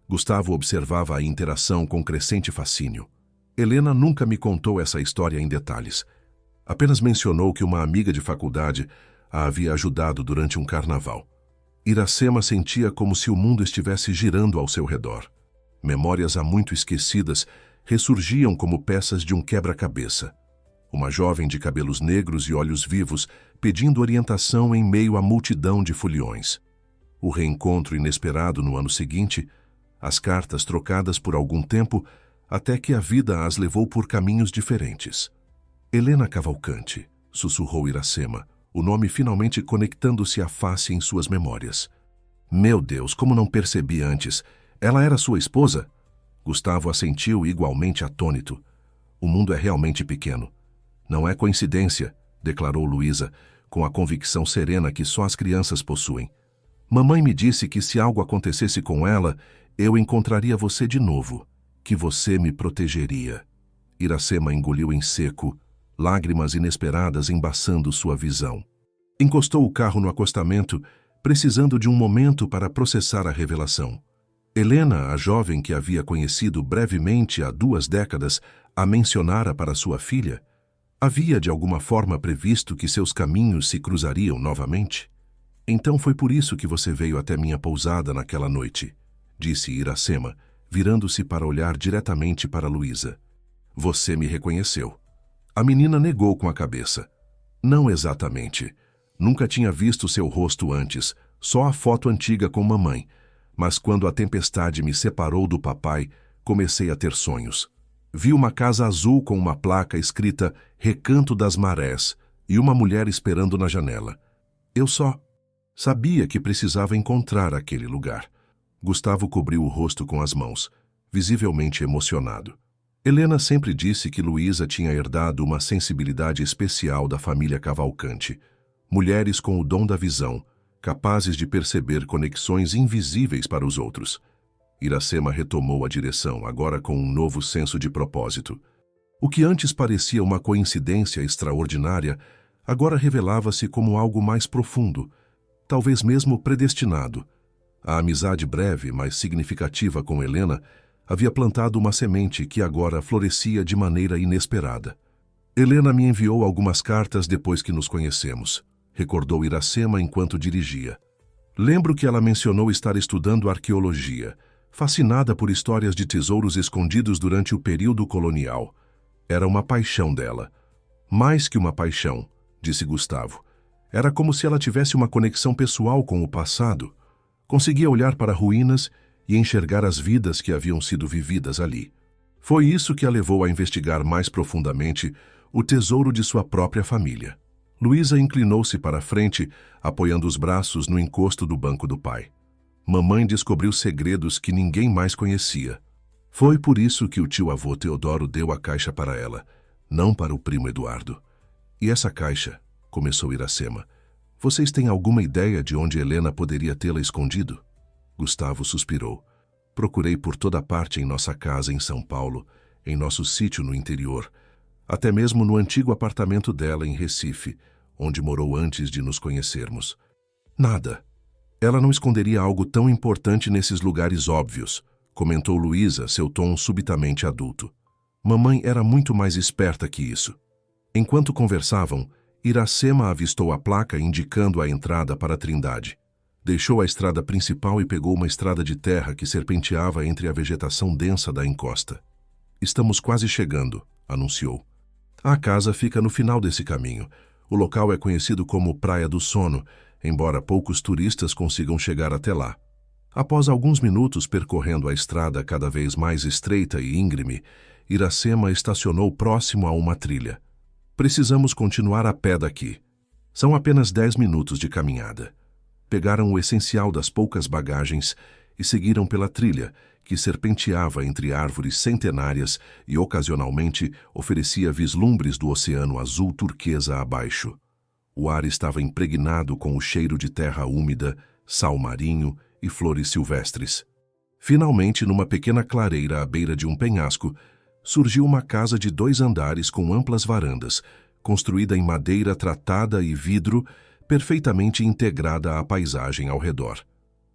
Gustavo observava a interação com crescente fascínio. "Helena nunca me contou essa história em detalhes. Apenas mencionou que uma amiga de faculdade a havia ajudado durante um carnaval." Iracema sentia como se o mundo estivesse girando ao seu redor. Memórias há muito esquecidas ressurgiam como peças de um quebra-cabeça. Uma jovem de cabelos negros e olhos vivos pedindo orientação em meio à multidão de foliões. O reencontro inesperado no ano seguinte, as cartas trocadas por algum tempo, até que a vida as levou por caminhos diferentes. "Helena Cavalcante", sussurrou Iracema, o nome finalmente conectando-se à face em suas memórias. "Meu Deus, como não percebi antes! Ela era sua esposa?" Gustavo assentiu igualmente atônito. "O mundo é realmente pequeno." "Não é coincidência", declarou Luísa, com a convicção serena que só as crianças possuem. "Mamãe me disse que se algo acontecesse com ela, eu encontraria você de novo, que você me protegeria." Iracema engoliu em seco, lágrimas inesperadas embaçando sua visão. Encostou o carro no acostamento, precisando de um momento para processar a revelação. Helena, a jovem que havia conhecido brevemente há 2 décadas, a mencionara para sua filha. Havia de alguma forma previsto que seus caminhos se cruzariam novamente? "Então foi por isso que você veio até minha pousada naquela noite", disse Iracema, virando-se para olhar diretamente para Luísa. "Você me reconheceu." A menina negou com a cabeça. "Não exatamente. Nunca tinha visto seu rosto antes, só a foto antiga com mamãe. Mas quando a tempestade me separou do papai, comecei a ter sonhos. Vi uma casa azul com uma placa escrita Recanto das Marés e uma mulher esperando na janela. Eu só sabia que precisava encontrar aquele lugar." Gustavo cobriu o rosto com as mãos, visivelmente emocionado. Helena sempre disse que Luísa tinha herdado uma sensibilidade especial da família Cavalcante. Mulheres com o dom da visão, capazes de perceber conexões invisíveis para os outros. Iracema retomou a direção, agora com um novo senso de propósito. O que antes parecia uma coincidência extraordinária, agora revelava-se como algo mais profundo, talvez mesmo predestinado. A amizade breve, mas significativa com Helena havia plantado uma semente que agora florescia de maneira inesperada. Helena me enviou algumas cartas depois que nos conhecemos, recordou Iracema enquanto dirigia. Lembro que ela mencionou estar estudando arqueologia, fascinada por histórias de tesouros escondidos durante o período colonial. Era uma paixão dela. Mais que uma paixão, disse Gustavo. Era como se ela tivesse uma conexão pessoal com o passado. Conseguia olhar para ruínas e enxergar as vidas que haviam sido vividas ali. Foi isso que a levou a investigar mais profundamente o tesouro de sua própria família. Luísa inclinou-se para a frente, apoiando os braços no encosto do banco do pai. Mamãe descobriu segredos que ninguém mais conhecia. Foi por isso que o tio-avô Teodoro deu a caixa para ela, não para o primo Eduardo. E essa caixa, começou Iracema, vocês têm alguma ideia de onde Helena poderia tê-la escondido? Gustavo suspirou. Procurei por toda parte em nossa casa em São Paulo, em nosso sítio no interior, até mesmo no antigo apartamento dela em Recife, onde morou antes de nos conhecermos. Nada. Ela não esconderia algo tão importante nesses lugares óbvios, comentou Luísa, seu tom subitamente adulto. Mamãe era muito mais esperta que isso. Enquanto conversavam, Iracema avistou a placa indicando a entrada para a Trindade. Deixou a estrada principal e pegou uma estrada de terra que serpenteava entre a vegetação densa da encosta. Estamos quase chegando, anunciou. A casa fica no final desse caminho. O local é conhecido como Praia do Sono, embora poucos turistas consigam chegar até lá. Após alguns minutos percorrendo a estrada cada vez mais estreita e íngreme, Iracema estacionou próximo a uma trilha. Precisamos continuar a pé daqui. São apenas 10 minutos de caminhada. Pegaram o essencial das poucas bagagens e seguiram pela trilha, que serpenteava entre árvores centenárias e ocasionalmente oferecia vislumbres do oceano azul turquesa abaixo. O ar estava impregnado com o cheiro de terra úmida, sal marinho e flores silvestres. Finalmente, numa pequena clareira à beira de um penhasco, surgiu uma casa de 2 andares com amplas varandas, construída em madeira tratada e vidro, perfeitamente integrada à paisagem ao redor.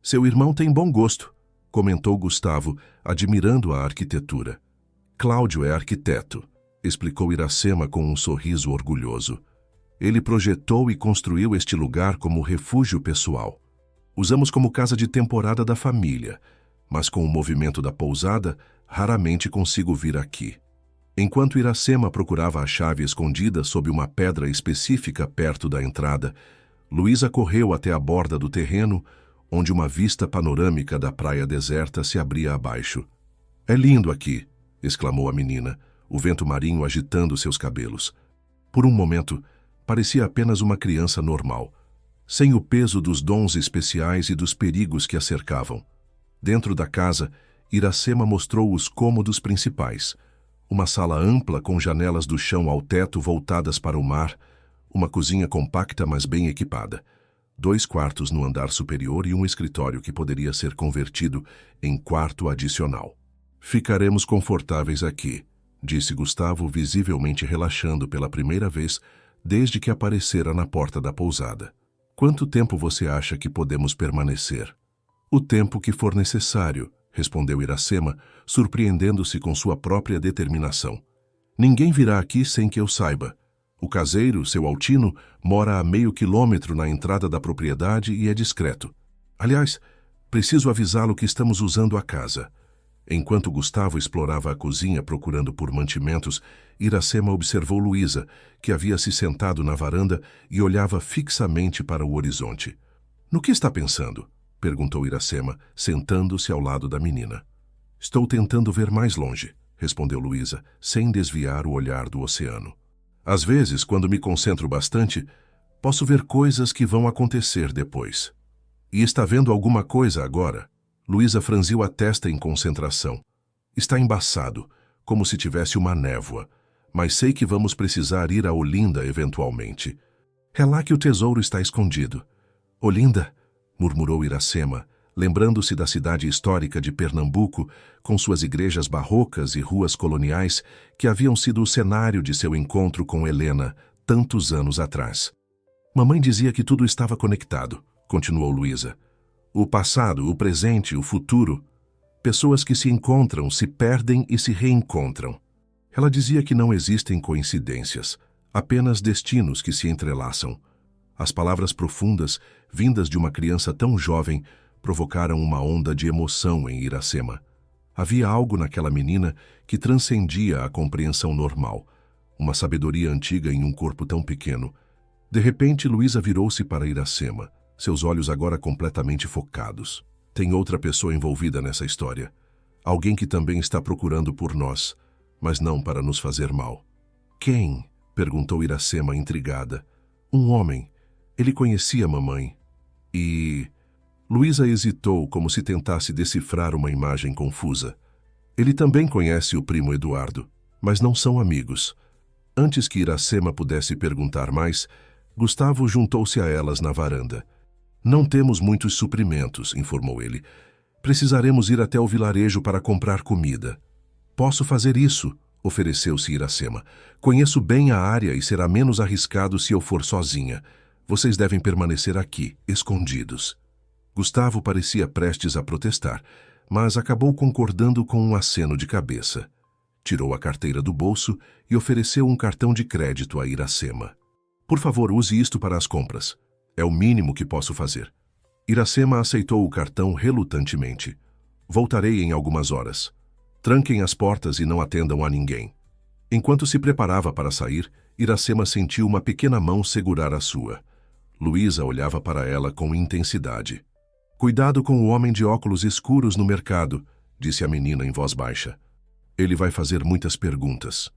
Seu irmão tem bom gosto, comentou Gustavo, admirando a arquitetura. Cláudio é arquiteto, explicou Iracema com um sorriso orgulhoso. Ele projetou e construiu este lugar como refúgio pessoal. Usamos como casa de temporada da família, mas com o movimento da pousada, raramente consigo vir aqui. Enquanto Iracema procurava a chave escondida sob uma pedra específica perto da entrada, Luísa correu até a borda do terreno, onde uma vista panorâmica da praia deserta se abria abaixo. É lindo aqui, exclamou a menina, o vento marinho agitando seus cabelos. Por um momento, parecia apenas uma criança normal, sem o peso dos dons especiais e dos perigos que a cercavam. Dentro da casa, Iracema mostrou os cômodos principais. Uma sala ampla com janelas do chão ao teto voltadas para o mar, uma cozinha compacta mas bem equipada, 2 quartos no andar superior e um escritório que poderia ser convertido em quarto adicional. Ficaremos confortáveis aqui, disse Gustavo, visivelmente relaxando pela primeira vez desde que aparecera na porta da pousada. Quanto tempo você acha que podemos permanecer? O tempo que for necessário, respondeu Iracema, surpreendendo-se com sua própria determinação. Ninguém virá aqui sem que eu saiba. O caseiro, seu Altino, mora a meio quilômetro na entrada da propriedade e é discreto. Aliás, preciso avisá-lo que estamos usando a casa. Enquanto Gustavo explorava a cozinha procurando por mantimentos, Iracema observou Luísa, que havia se sentado na varanda e olhava fixamente para o horizonte. No que está pensando? Perguntou Iracema, sentando-se ao lado da menina. Estou tentando ver mais longe, respondeu Luísa, sem desviar o olhar do oceano. Às vezes, quando me concentro bastante, posso ver coisas que vão acontecer depois. E está vendo alguma coisa agora? Luísa franziu a testa em concentração. Está embaçado, como se tivesse uma névoa, mas sei que vamos precisar ir a Olinda eventualmente. É lá que o tesouro está escondido. Olinda? murmurou Iracema, lembrando-se da cidade histórica de Pernambuco, com suas igrejas barrocas e ruas coloniais que haviam sido o cenário de seu encontro com Helena tantos anos atrás. Mamãe dizia que tudo estava conectado, continuou Luísa. O passado, o presente, o futuro. Pessoas que se encontram, se perdem e se reencontram. Ela dizia que não existem coincidências, apenas destinos que se entrelaçam. As palavras profundas, vindas de uma criança tão jovem, provocaram uma onda de emoção em Iracema. Havia algo naquela menina que transcendia a compreensão normal, uma sabedoria antiga em um corpo tão pequeno. De repente, Luísa virou-se para Iracema, seus olhos agora completamente focados. Tem outra pessoa envolvida nessa história. Alguém que também está procurando por nós, mas não para nos fazer mal. Quem? Perguntou Iracema, intrigada. Um homem. Ele conhecia a mamãe. E... Luísa hesitou, como se tentasse decifrar uma imagem confusa. Ele também conhece o primo Eduardo, mas não são amigos. Antes que Iracema pudesse perguntar mais, Gustavo juntou-se a elas na varanda. Não temos muitos suprimentos, informou ele. Precisaremos ir até o vilarejo para comprar comida. Posso fazer isso, ofereceu-se Iracema. Conheço bem a área e será menos arriscado se eu for sozinha. Vocês devem permanecer aqui, escondidos. Gustavo parecia prestes a protestar, mas acabou concordando com um aceno de cabeça. Tirou a carteira do bolso e ofereceu um cartão de crédito a Iracema. Por favor, use isto para as compras. É o mínimo que posso fazer. Iracema aceitou o cartão relutantemente. Voltarei em algumas horas. Tranquem as portas e não atendam a ninguém. Enquanto se preparava para sair, Iracema sentiu uma pequena mão segurar a sua. Luísa olhava para ela com intensidade. Cuidado com o homem de óculos escuros no mercado, disse a menina em voz baixa. Ele vai fazer muitas perguntas.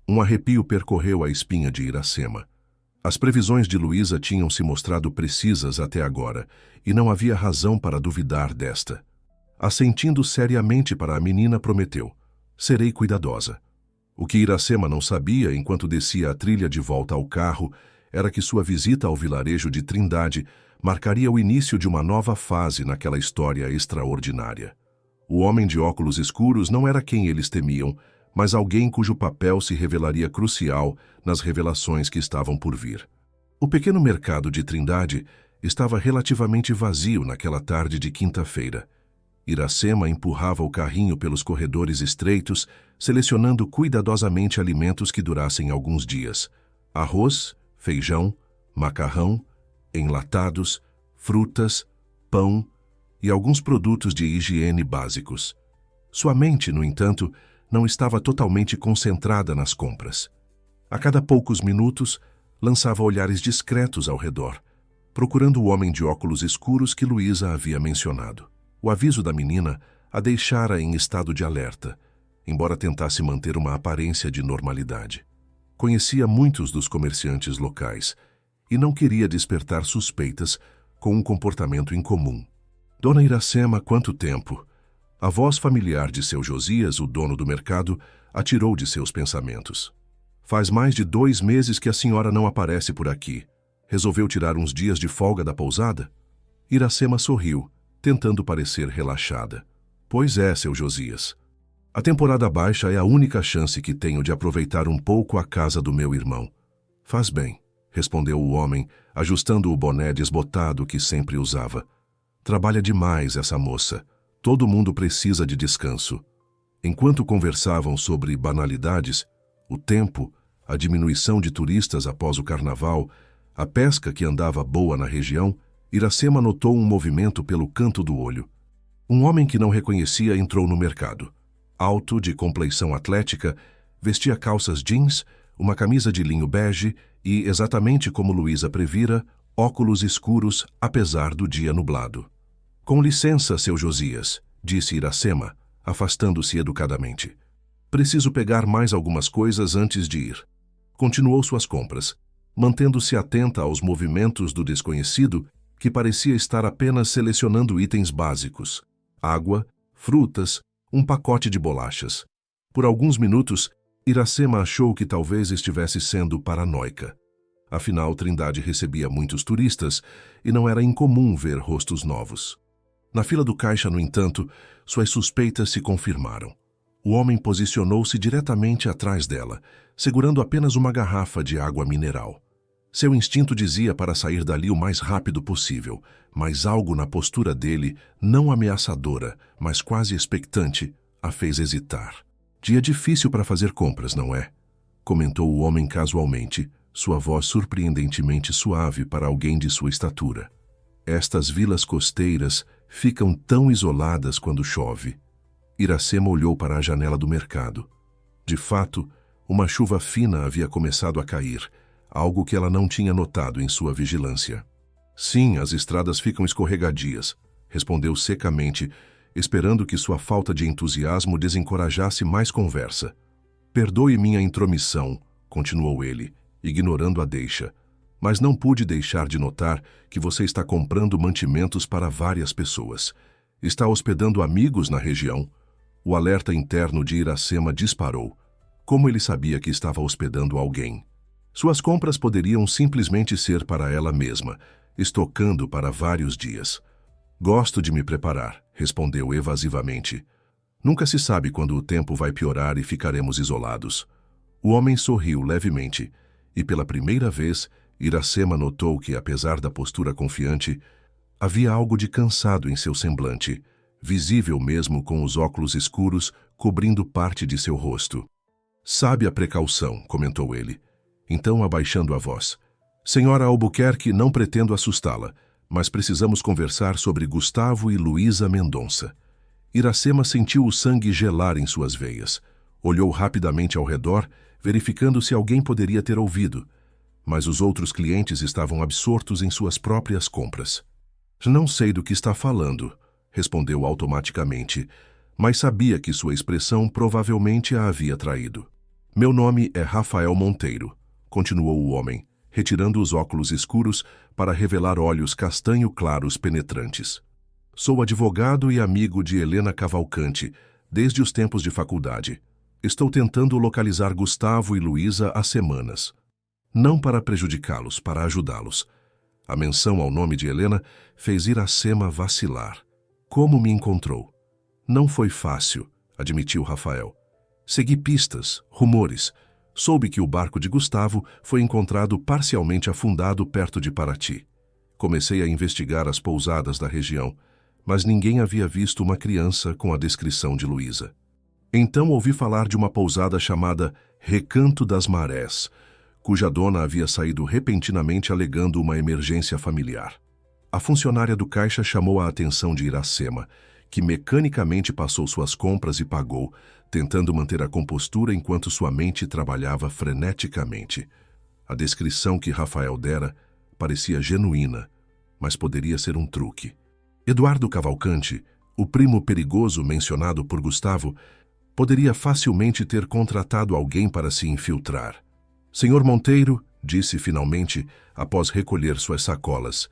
Um arrepio percorreu a espinha de Iracema. As previsões de Luísa tinham se mostrado precisas até agora, e não havia razão para duvidar desta. Assentindo seriamente para a menina, prometeu: serei cuidadosa. O que Iracema não sabia enquanto descia a trilha de volta ao carro era que sua visita ao vilarejo de Trindade marcaria o início de uma nova fase naquela história extraordinária. O homem de óculos escuros não era quem eles temiam, mas alguém cujo papel se revelaria crucial nas revelações que estavam por vir. O pequeno mercado de Trindade estava relativamente vazio naquela tarde de quinta-feira. Iracema empurrava o carrinho pelos corredores estreitos, selecionando cuidadosamente alimentos que durassem alguns dias. Arroz, feijão, macarrão, enlatados, frutas, pão e alguns produtos de higiene básicos. Sua mente, no entanto, não estava totalmente concentrada nas compras. A cada poucos minutos, lançava olhares discretos ao redor, procurando o homem de óculos escuros que Luísa havia mencionado. O aviso da menina a deixara em estado de alerta, embora tentasse manter uma aparência de normalidade. Conhecia muitos dos comerciantes locais e não queria despertar suspeitas com um comportamento incomum. Dona Iracema, quanto tempo? A voz familiar de seu Josias, o dono do mercado, a tirou de seus pensamentos. Faz mais de 2 meses que a senhora não aparece por aqui. Resolveu tirar uns dias de folga da pousada? Iracema sorriu, tentando parecer relaxada. Pois é, seu Josias. A temporada baixa é a única chance que tenho de aproveitar um pouco a casa do meu irmão. Faz bem, respondeu o homem, ajustando o boné desbotado que sempre usava. Trabalha demais essa moça. Todo mundo precisa de descanso. Enquanto conversavam sobre banalidades, o tempo, a diminuição de turistas após o carnaval, a pesca que andava boa na região, Iracema notou um movimento pelo canto do olho. Um homem que não reconhecia entrou no mercado. Alto, de compleição atlética, vestia calças jeans, uma camisa de linho bege e, exatamente como Luísa previra, óculos escuros, apesar do dia nublado. Com licença, seu Josias, disse Iracema, afastando-se educadamente. Preciso pegar mais algumas coisas antes de ir. Continuou suas compras, mantendo-se atenta aos movimentos do desconhecido, que parecia estar apenas selecionando itens básicos: água, frutas, um pacote de bolachas. Por alguns minutos, Iracema achou que talvez estivesse sendo paranoica. Afinal, Trindade recebia muitos turistas e não era incomum ver rostos novos. Na fila do caixa, no entanto, suas suspeitas se confirmaram. O homem posicionou-se diretamente atrás dela, segurando apenas uma garrafa de água mineral. Seu instinto dizia para sair dali o mais rápido possível, mas algo na postura dele, não ameaçadora, mas quase expectante, a fez hesitar. Dia difícil para fazer compras, não é? Comentou o homem casualmente, sua voz surpreendentemente suave para alguém de sua estatura. Estas vilas costeiras ficam tão isoladas quando chove. Iracema olhou para a janela do mercado. De fato, uma chuva fina havia começado a cair, algo que ela não tinha notado em sua vigilância. Sim, as estradas ficam escorregadias, respondeu secamente, esperando que sua falta de entusiasmo desencorajasse mais conversa. Perdoe minha intromissão, continuou ele, ignorando a deixa, mas não pude deixar de notar que você está comprando mantimentos para várias pessoas. Está hospedando amigos na região? O alerta interno de Iracema disparou. Como ele sabia que estava hospedando alguém? Suas compras poderiam simplesmente ser para ela mesma, estocando para vários dias. Gosto de me preparar, respondeu evasivamente. Nunca se sabe quando o tempo vai piorar e ficaremos isolados. O homem sorriu levemente, e pela primeira vez, Iracema notou que, apesar da postura confiante, havia algo de cansado em seu semblante, visível mesmo com os óculos escuros cobrindo parte de seu rosto. Sabe a precaução, comentou ele. Então, abaixando a voz. Senhora Albuquerque, não pretendo assustá-la, mas precisamos conversar sobre Gustavo e Luísa Mendonça. Iracema sentiu o sangue gelar em suas veias. Olhou rapidamente ao redor, verificando se alguém poderia ter ouvido, mas os outros clientes estavam absortos em suas próprias compras. Não sei do que está falando, respondeu automaticamente, mas sabia que sua expressão provavelmente a havia traído. Meu nome é Rafael Monteiro, continuou o homem, retirando os óculos escuros para revelar olhos castanho claros penetrantes. Sou advogado e amigo de Helena Cavalcante, desde os tempos de faculdade. Estou tentando localizar Gustavo e Luísa há semanas. Não para prejudicá-los, para ajudá-los. A menção ao nome de Helena fez Iracema vacilar. Como me encontrou? Não foi fácil, admitiu Rafael. Segui pistas, rumores. Soube que o barco de Gustavo foi encontrado parcialmente afundado perto de Paraty. Comecei a investigar as pousadas da região, mas ninguém havia visto uma criança com a descrição de Luísa. Então ouvi falar de uma pousada chamada Recanto das Marés, cuja dona havia saído repentinamente alegando uma emergência familiar. A funcionária do caixa chamou a atenção de Iracema, que mecanicamente passou suas compras e pagou, tentando manter a compostura enquanto sua mente trabalhava freneticamente. A descrição que Rafael dera parecia genuína, mas poderia ser um truque. Eduardo Cavalcante, o primo perigoso mencionado por Gustavo, poderia facilmente ter contratado alguém para se infiltrar. Senhor Monteiro, disse finalmente, após recolher suas sacolas,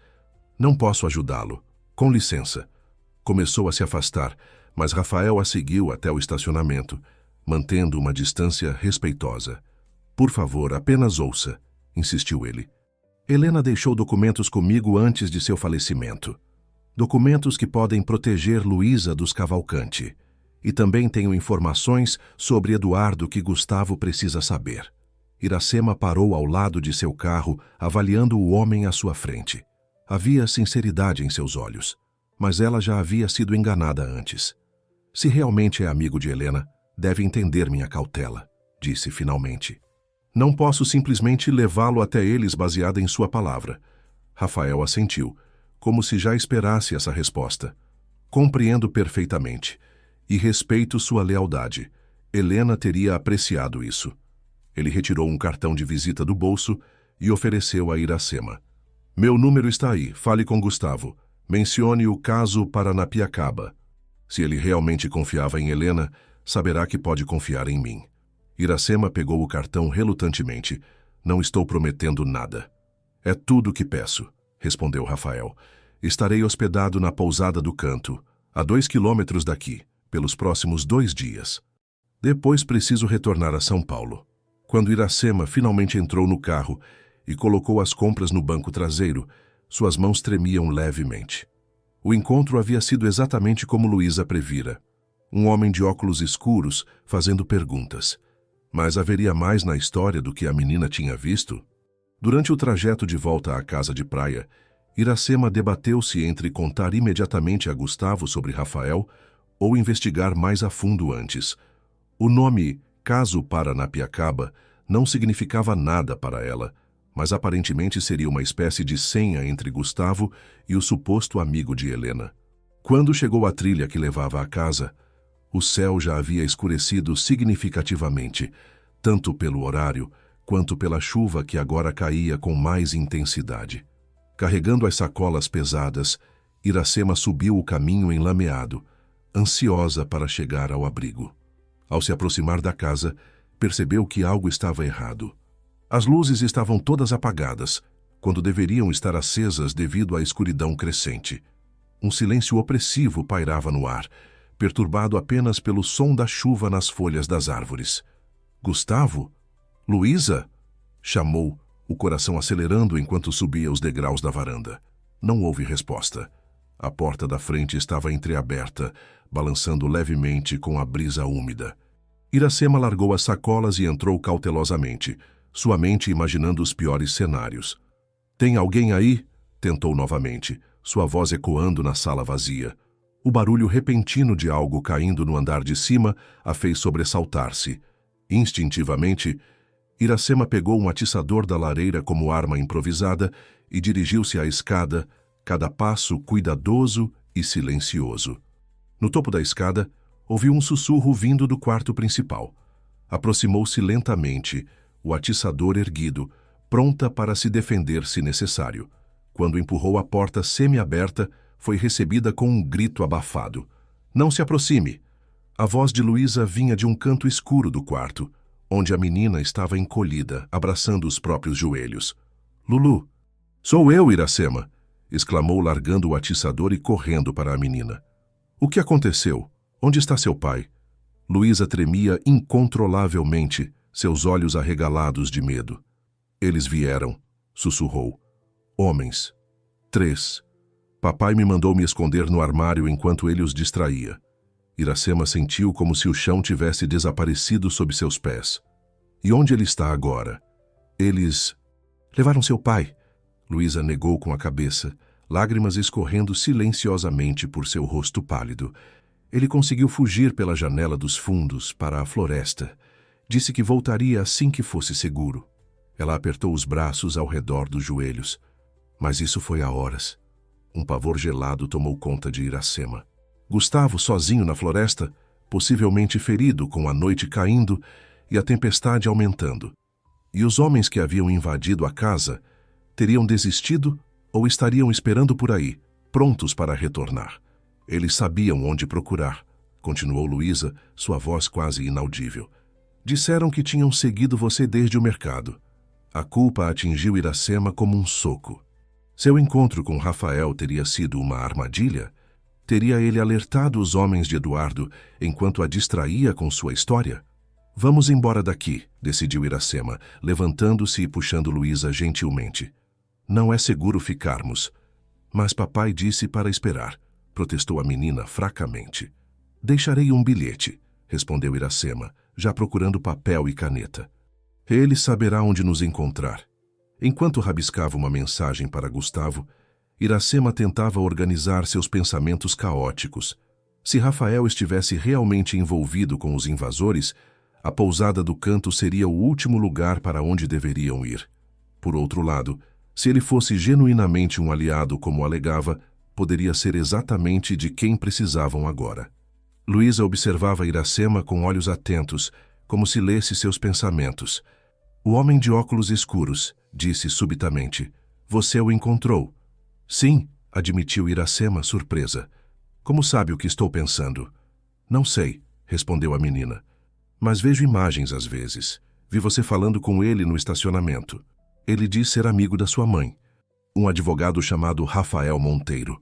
não posso ajudá-lo. Com licença. Começou a se afastar, mas Rafael a seguiu até o estacionamento, mantendo uma distância respeitosa. Por favor, apenas ouça, insistiu ele. Helena deixou documentos comigo antes de seu falecimento. Documentos que podem proteger Luísa dos Cavalcante. E também tenho informações sobre Eduardo que Gustavo precisa saber. Iracema parou ao lado de seu carro, avaliando o homem à sua frente. Havia sinceridade em seus olhos, mas ela já havia sido enganada antes. Se realmente é amigo de Helena, deve entender minha cautela, disse finalmente. Não posso simplesmente levá-lo até eles baseada em sua palavra. Rafael assentiu, como se já esperasse essa resposta. Compreendo perfeitamente. E respeito sua lealdade. Helena teria apreciado isso. Ele retirou um cartão de visita do bolso e ofereceu a Iracema. Meu número está aí, fale com Gustavo. Mencione o caso Paranapiacaba. Se ele realmente confiava em Helena, saberá que pode confiar em mim. Iracema pegou o cartão relutantemente. Não estou prometendo nada. É tudo o que peço, respondeu Rafael. Estarei hospedado na pousada do Canto, a 2 quilômetros daqui, pelos próximos 2 dias. Depois preciso retornar a São Paulo. Quando Iracema finalmente entrou no carro e colocou as compras no banco traseiro. Suas mãos tremiam levemente. O encontro havia sido exatamente como Luísa previra. Um homem de óculos escuros fazendo perguntas. Mas haveria mais na história do que a menina tinha visto? Durante o trajeto de volta à casa de praia, Iracema debateu-se entre contar imediatamente a Gustavo sobre Rafael ou investigar mais a fundo antes. O nome Caso Paranapiacaba não significava nada para ela, mas aparentemente seria uma espécie de senha entre Gustavo e o suposto amigo de Helena. Quando chegou à trilha que levava à casa, o céu já havia escurecido significativamente, tanto pelo horário quanto pela chuva que agora caía com mais intensidade. Carregando as sacolas pesadas, Iracema subiu o caminho enlameado, ansiosa para chegar ao abrigo. Ao se aproximar da casa, percebeu que algo estava errado. As luzes estavam todas apagadas, quando deveriam estar acesas devido à escuridão crescente. Um silêncio opressivo pairava no ar, perturbado apenas pelo som da chuva nas folhas das árvores. Gustavo? Luísa? Chamou, o coração acelerando enquanto subia os degraus da varanda. Não houve resposta. A porta da frente estava entreaberta, balançando levemente com a brisa úmida. Iracema largou as sacolas e entrou cautelosamente, sua mente imaginando os piores cenários. "Tem alguém aí?" tentou novamente, sua voz ecoando na sala vazia. O barulho repentino de algo caindo no andar de cima a fez sobressaltar-se. Instintivamente, Iracema pegou um atiçador da lareira como arma improvisada e dirigiu-se à escada, cada passo cuidadoso e silencioso. No topo da escada, ouviu um sussurro vindo do quarto principal. Aproximou-se lentamente, o atiçador erguido, pronta para se defender se necessário. Quando empurrou a porta semi-aberta, foi recebida com um grito abafado. "Não se aproxime!" A voz de Luísa vinha de um canto escuro do quarto, onde a menina estava encolhida, abraçando os próprios joelhos. "Lulu!" "Sou eu, Iracema!" exclamou, largando o atiçador e correndo para a menina. "O que aconteceu? Onde está seu pai?" Luísa tremia incontrolavelmente, seus olhos arregalados de medo. "Eles vieram", sussurrou. "Homens. 3. Papai me mandou me esconder no armário enquanto ele os distraía." Iracema sentiu como se o chão tivesse desaparecido sob seus pés. "E onde ele está agora?" "Eles levaram seu pai." Luísa negou com a cabeça, lágrimas escorrendo silenciosamente por seu rosto pálido. "Ele conseguiu fugir pela janela dos fundos para a floresta. Disse que voltaria assim que fosse seguro." Ela apertou os braços ao redor dos joelhos. Mas isso foi há horas. Um pavor gelado tomou conta de Iracema. Gustavo sozinho na floresta, possivelmente ferido com a noite caindo e a tempestade aumentando. E os homens que haviam invadido a casa teriam desistido ou estariam esperando por aí, prontos para retornar. Eles sabiam onde procurar, continuou Luísa, sua voz quase inaudível. "Disseram que tinham seguido você desde o mercado." A culpa atingiu Iracema como um soco. Seu encontro com Rafael teria sido uma armadilha? Teria ele alertado os homens de Eduardo enquanto a distraía com sua história? "Vamos embora daqui", decidiu Iracema, levantando-se e puxando Luísa gentilmente. "Não é seguro ficarmos." "Mas papai disse para esperar", protestou a menina fracamente. "Deixarei um bilhete", respondeu Iracema, já procurando papel e caneta. "Ele saberá onde nos encontrar." Enquanto rabiscava uma mensagem para Gustavo, Iracema tentava organizar seus pensamentos caóticos. Se Rafael estivesse realmente envolvido com os invasores, a pousada do canto seria o último lugar para onde deveriam ir. Por outro lado, se ele fosse genuinamente um aliado como alegava, poderia ser exatamente de quem precisavam agora. Luísa observava Iracema com olhos atentos, como se lesse seus pensamentos. "O homem de óculos escuros", disse subitamente. "Você o encontrou?" "Sim", admitiu Iracema, surpresa. "Como sabe o que estou pensando?" "Não sei", respondeu a menina. "Mas vejo imagens às vezes. Vi você falando com ele no estacionamento. Ele diz ser amigo da sua mãe. Um advogado chamado Rafael Monteiro."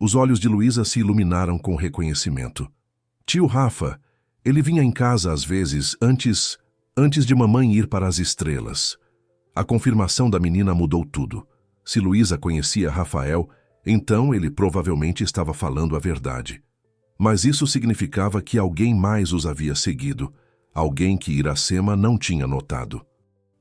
Os olhos de Luísa se iluminaram com reconhecimento. "Tio Rafa, ele vinha em casa às vezes antes de mamãe ir para as estrelas." A confirmação da menina mudou tudo. Se Luísa conhecia Rafael, então ele provavelmente estava falando a verdade. Mas isso significava que alguém mais os havia seguido, alguém que Iracema não tinha notado.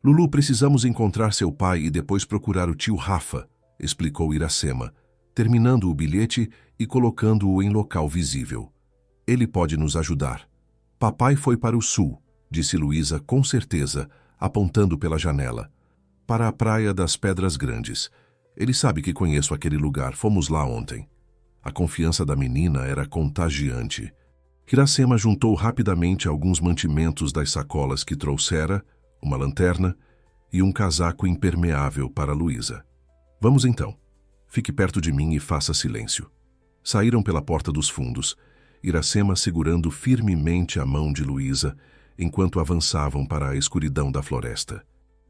Lulu, precisamos encontrar seu pai e depois procurar o tio Rafa, explicou Iracema, terminando o bilhete e colocando-o em local visível. Ele pode nos ajudar. Papai foi para o sul, disse Luísa com certeza, apontando pela janela. Para a Praia das Pedras Grandes. Ele sabe que conheço aquele lugar, fomos lá ontem. A confiança da menina era contagiante. Iracema juntou rapidamente alguns mantimentos das sacolas que trouxera, uma lanterna e um casaco impermeável para Luísa. Vamos então. Fique perto de mim e faça silêncio. Saíram pela porta dos fundos, Iracema segurando firmemente a mão de Luísa enquanto avançavam para a escuridão da floresta.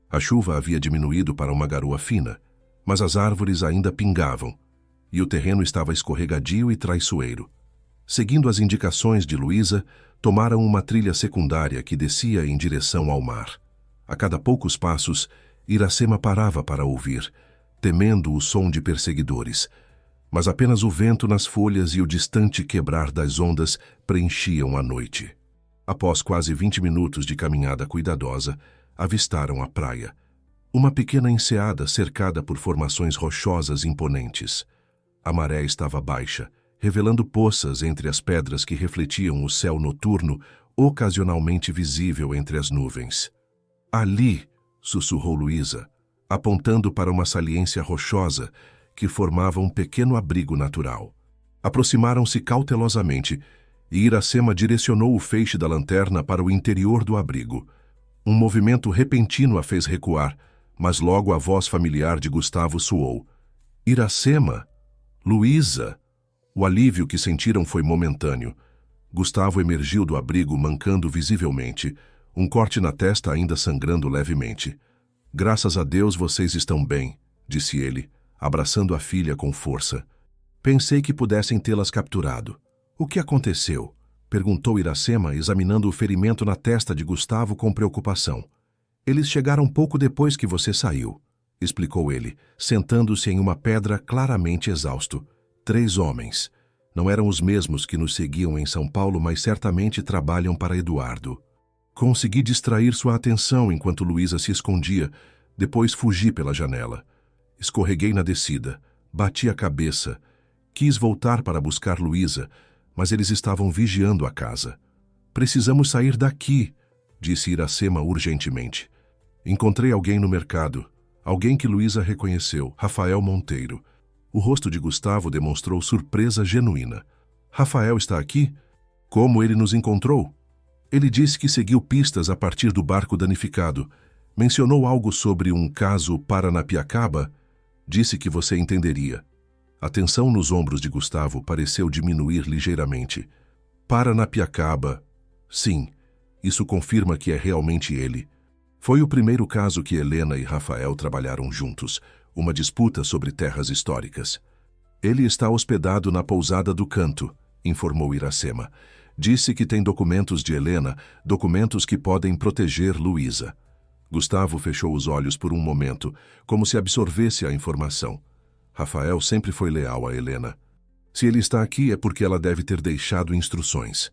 A chuva havia diminuído para uma garoa fina, mas as árvores ainda pingavam, e o terreno estava escorregadio e traiçoeiro. Seguindo as indicações de Luísa, tomaram uma trilha secundária que descia em direção ao mar. A cada poucos passos, Iracema parava para ouvir, temendo o som de perseguidores, mas apenas o vento nas folhas e o distante quebrar das ondas preenchiam a noite. Após quase 20 minutos de caminhada cuidadosa, avistaram a praia. Uma pequena enseada cercada por formações rochosas imponentes. A maré estava baixa, revelando poças entre as pedras que refletiam o céu noturno, ocasionalmente visível entre as nuvens. Ali, sussurrou Luísa, apontando para uma saliência rochosa que formava um pequeno abrigo natural. Aproximaram-se cautelosamente e Iracema direcionou o feixe da lanterna para o interior do abrigo. Um movimento repentino a fez recuar, mas logo a voz familiar de Gustavo soou. Iracema! Luísa! O alívio que sentiram foi momentâneo. Gustavo emergiu do abrigo mancando visivelmente, um corte na testa ainda sangrando levemente. Graças a Deus vocês estão bem, disse ele, abraçando a filha com força. Pensei que pudessem tê-las capturado. O que aconteceu? Perguntou Iracema, examinando o ferimento na testa de Gustavo com preocupação. Eles chegaram pouco depois que você saiu, explicou ele, sentando-se em uma pedra claramente exausto. 3 homens. Não eram os mesmos que nos seguiam em São Paulo, mas certamente trabalham para Eduardo. Consegui distrair sua atenção enquanto Luísa se escondia, depois fugi pela janela. Escorreguei na descida, bati a cabeça. Quis voltar para buscar Luísa, mas eles estavam vigiando a casa. Precisamos sair daqui, disse Iracema urgentemente. Encontrei alguém no mercado, alguém que Luísa reconheceu, Rafael Monteiro. O rosto de Gustavo demonstrou surpresa genuína. Rafael está aqui? Como ele nos encontrou? Ele disse que seguiu pistas a partir do barco danificado. Mencionou algo sobre um caso Paranapiacaba. Disse que você entenderia. A tensão nos ombros de Gustavo pareceu diminuir ligeiramente. Paranapiacaba. Sim, isso confirma que é realmente ele. Foi o primeiro caso que Helena e Rafael trabalharam juntos, uma disputa sobre terras históricas. Ele está hospedado na pousada do Canto, informou Iracema. Disse que tem documentos de Helena, documentos que podem proteger Luísa. Gustavo fechou os olhos por um momento, como se absorvesse a informação. Rafael sempre foi leal a Helena. Se ele está aqui é porque ela deve ter deixado instruções.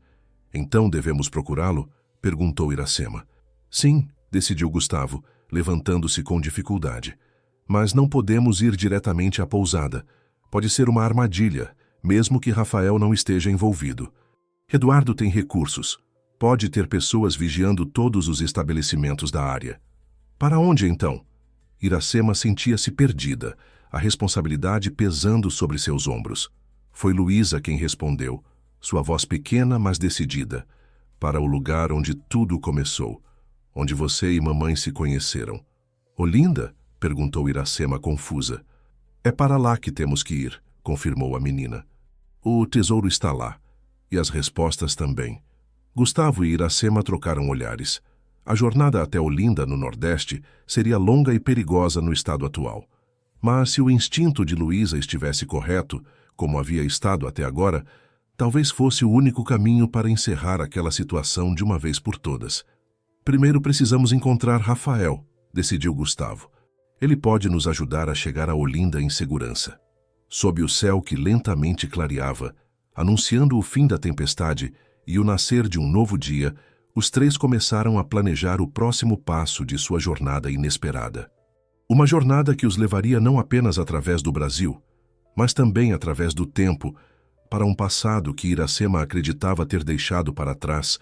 Então devemos procurá-lo? Perguntou Iracema. Sim, decidiu Gustavo, levantando-se com dificuldade. Mas não podemos ir diretamente à pousada. Pode ser uma armadilha, mesmo que Rafael não esteja envolvido. Eduardo tem recursos. Pode ter pessoas vigiando todos os estabelecimentos da área. Para onde, então? Iracema sentia-se perdida, a responsabilidade pesando sobre seus ombros. Foi Luísa quem respondeu, sua voz pequena, mas decidida. Para o lugar onde tudo começou, onde você e mamãe se conheceram. Olinda? Perguntou Iracema confusa. É para lá que temos que ir, confirmou a menina. O tesouro está lá. E as respostas também. Gustavo e Iracema trocaram olhares. A jornada até Olinda, no Nordeste, seria longa e perigosa no estado atual. Mas se o instinto de Luísa estivesse correto, como havia estado até agora, talvez fosse o único caminho para encerrar aquela situação de uma vez por todas. Primeiro precisamos encontrar Rafael, decidiu Gustavo. Ele pode nos ajudar a chegar a Olinda em segurança. Sob o céu que lentamente clareava, anunciando o fim da tempestade e o nascer de um novo dia, os três começaram a planejar o próximo passo de sua jornada inesperada. Uma jornada que os levaria não apenas através do Brasil, mas também através do tempo, para um passado que Iracema acreditava ter deixado para trás,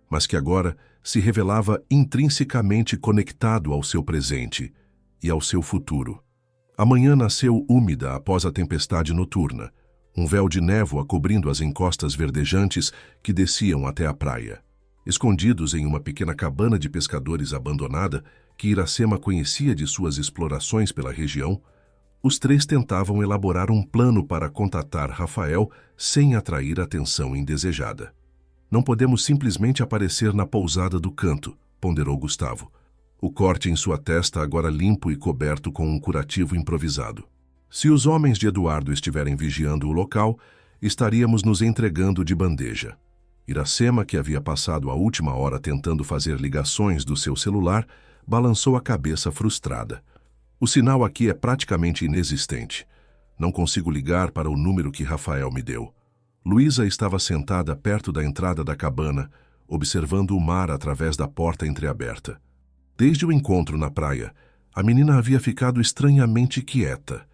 mas que agora se revelava intrinsecamente conectado ao seu presente e ao seu futuro. A manhã nasceu úmida após a tempestade noturna, um véu de névoa cobrindo as encostas verdejantes que desciam até a praia. Escondidos em uma pequena cabana de pescadores abandonada, que Iracema conhecia de suas explorações pela região, os três tentavam elaborar um plano para contatar Rafael sem atrair atenção indesejada. Não podemos simplesmente aparecer na pousada do canto, ponderou Gustavo. O corte em sua testa agora limpo e coberto com um curativo improvisado. Se os homens de Eduardo estiverem vigiando o local, estaríamos nos entregando de bandeja. Iracema, que havia passado a última hora tentando fazer ligações do seu celular, balançou a cabeça frustrada. O sinal aqui é praticamente inexistente. Não consigo ligar para o número que Rafael me deu. Luísa estava sentada perto da entrada da cabana, observando o mar através da porta entreaberta. Desde o encontro na praia, a menina havia ficado estranhamente quieta,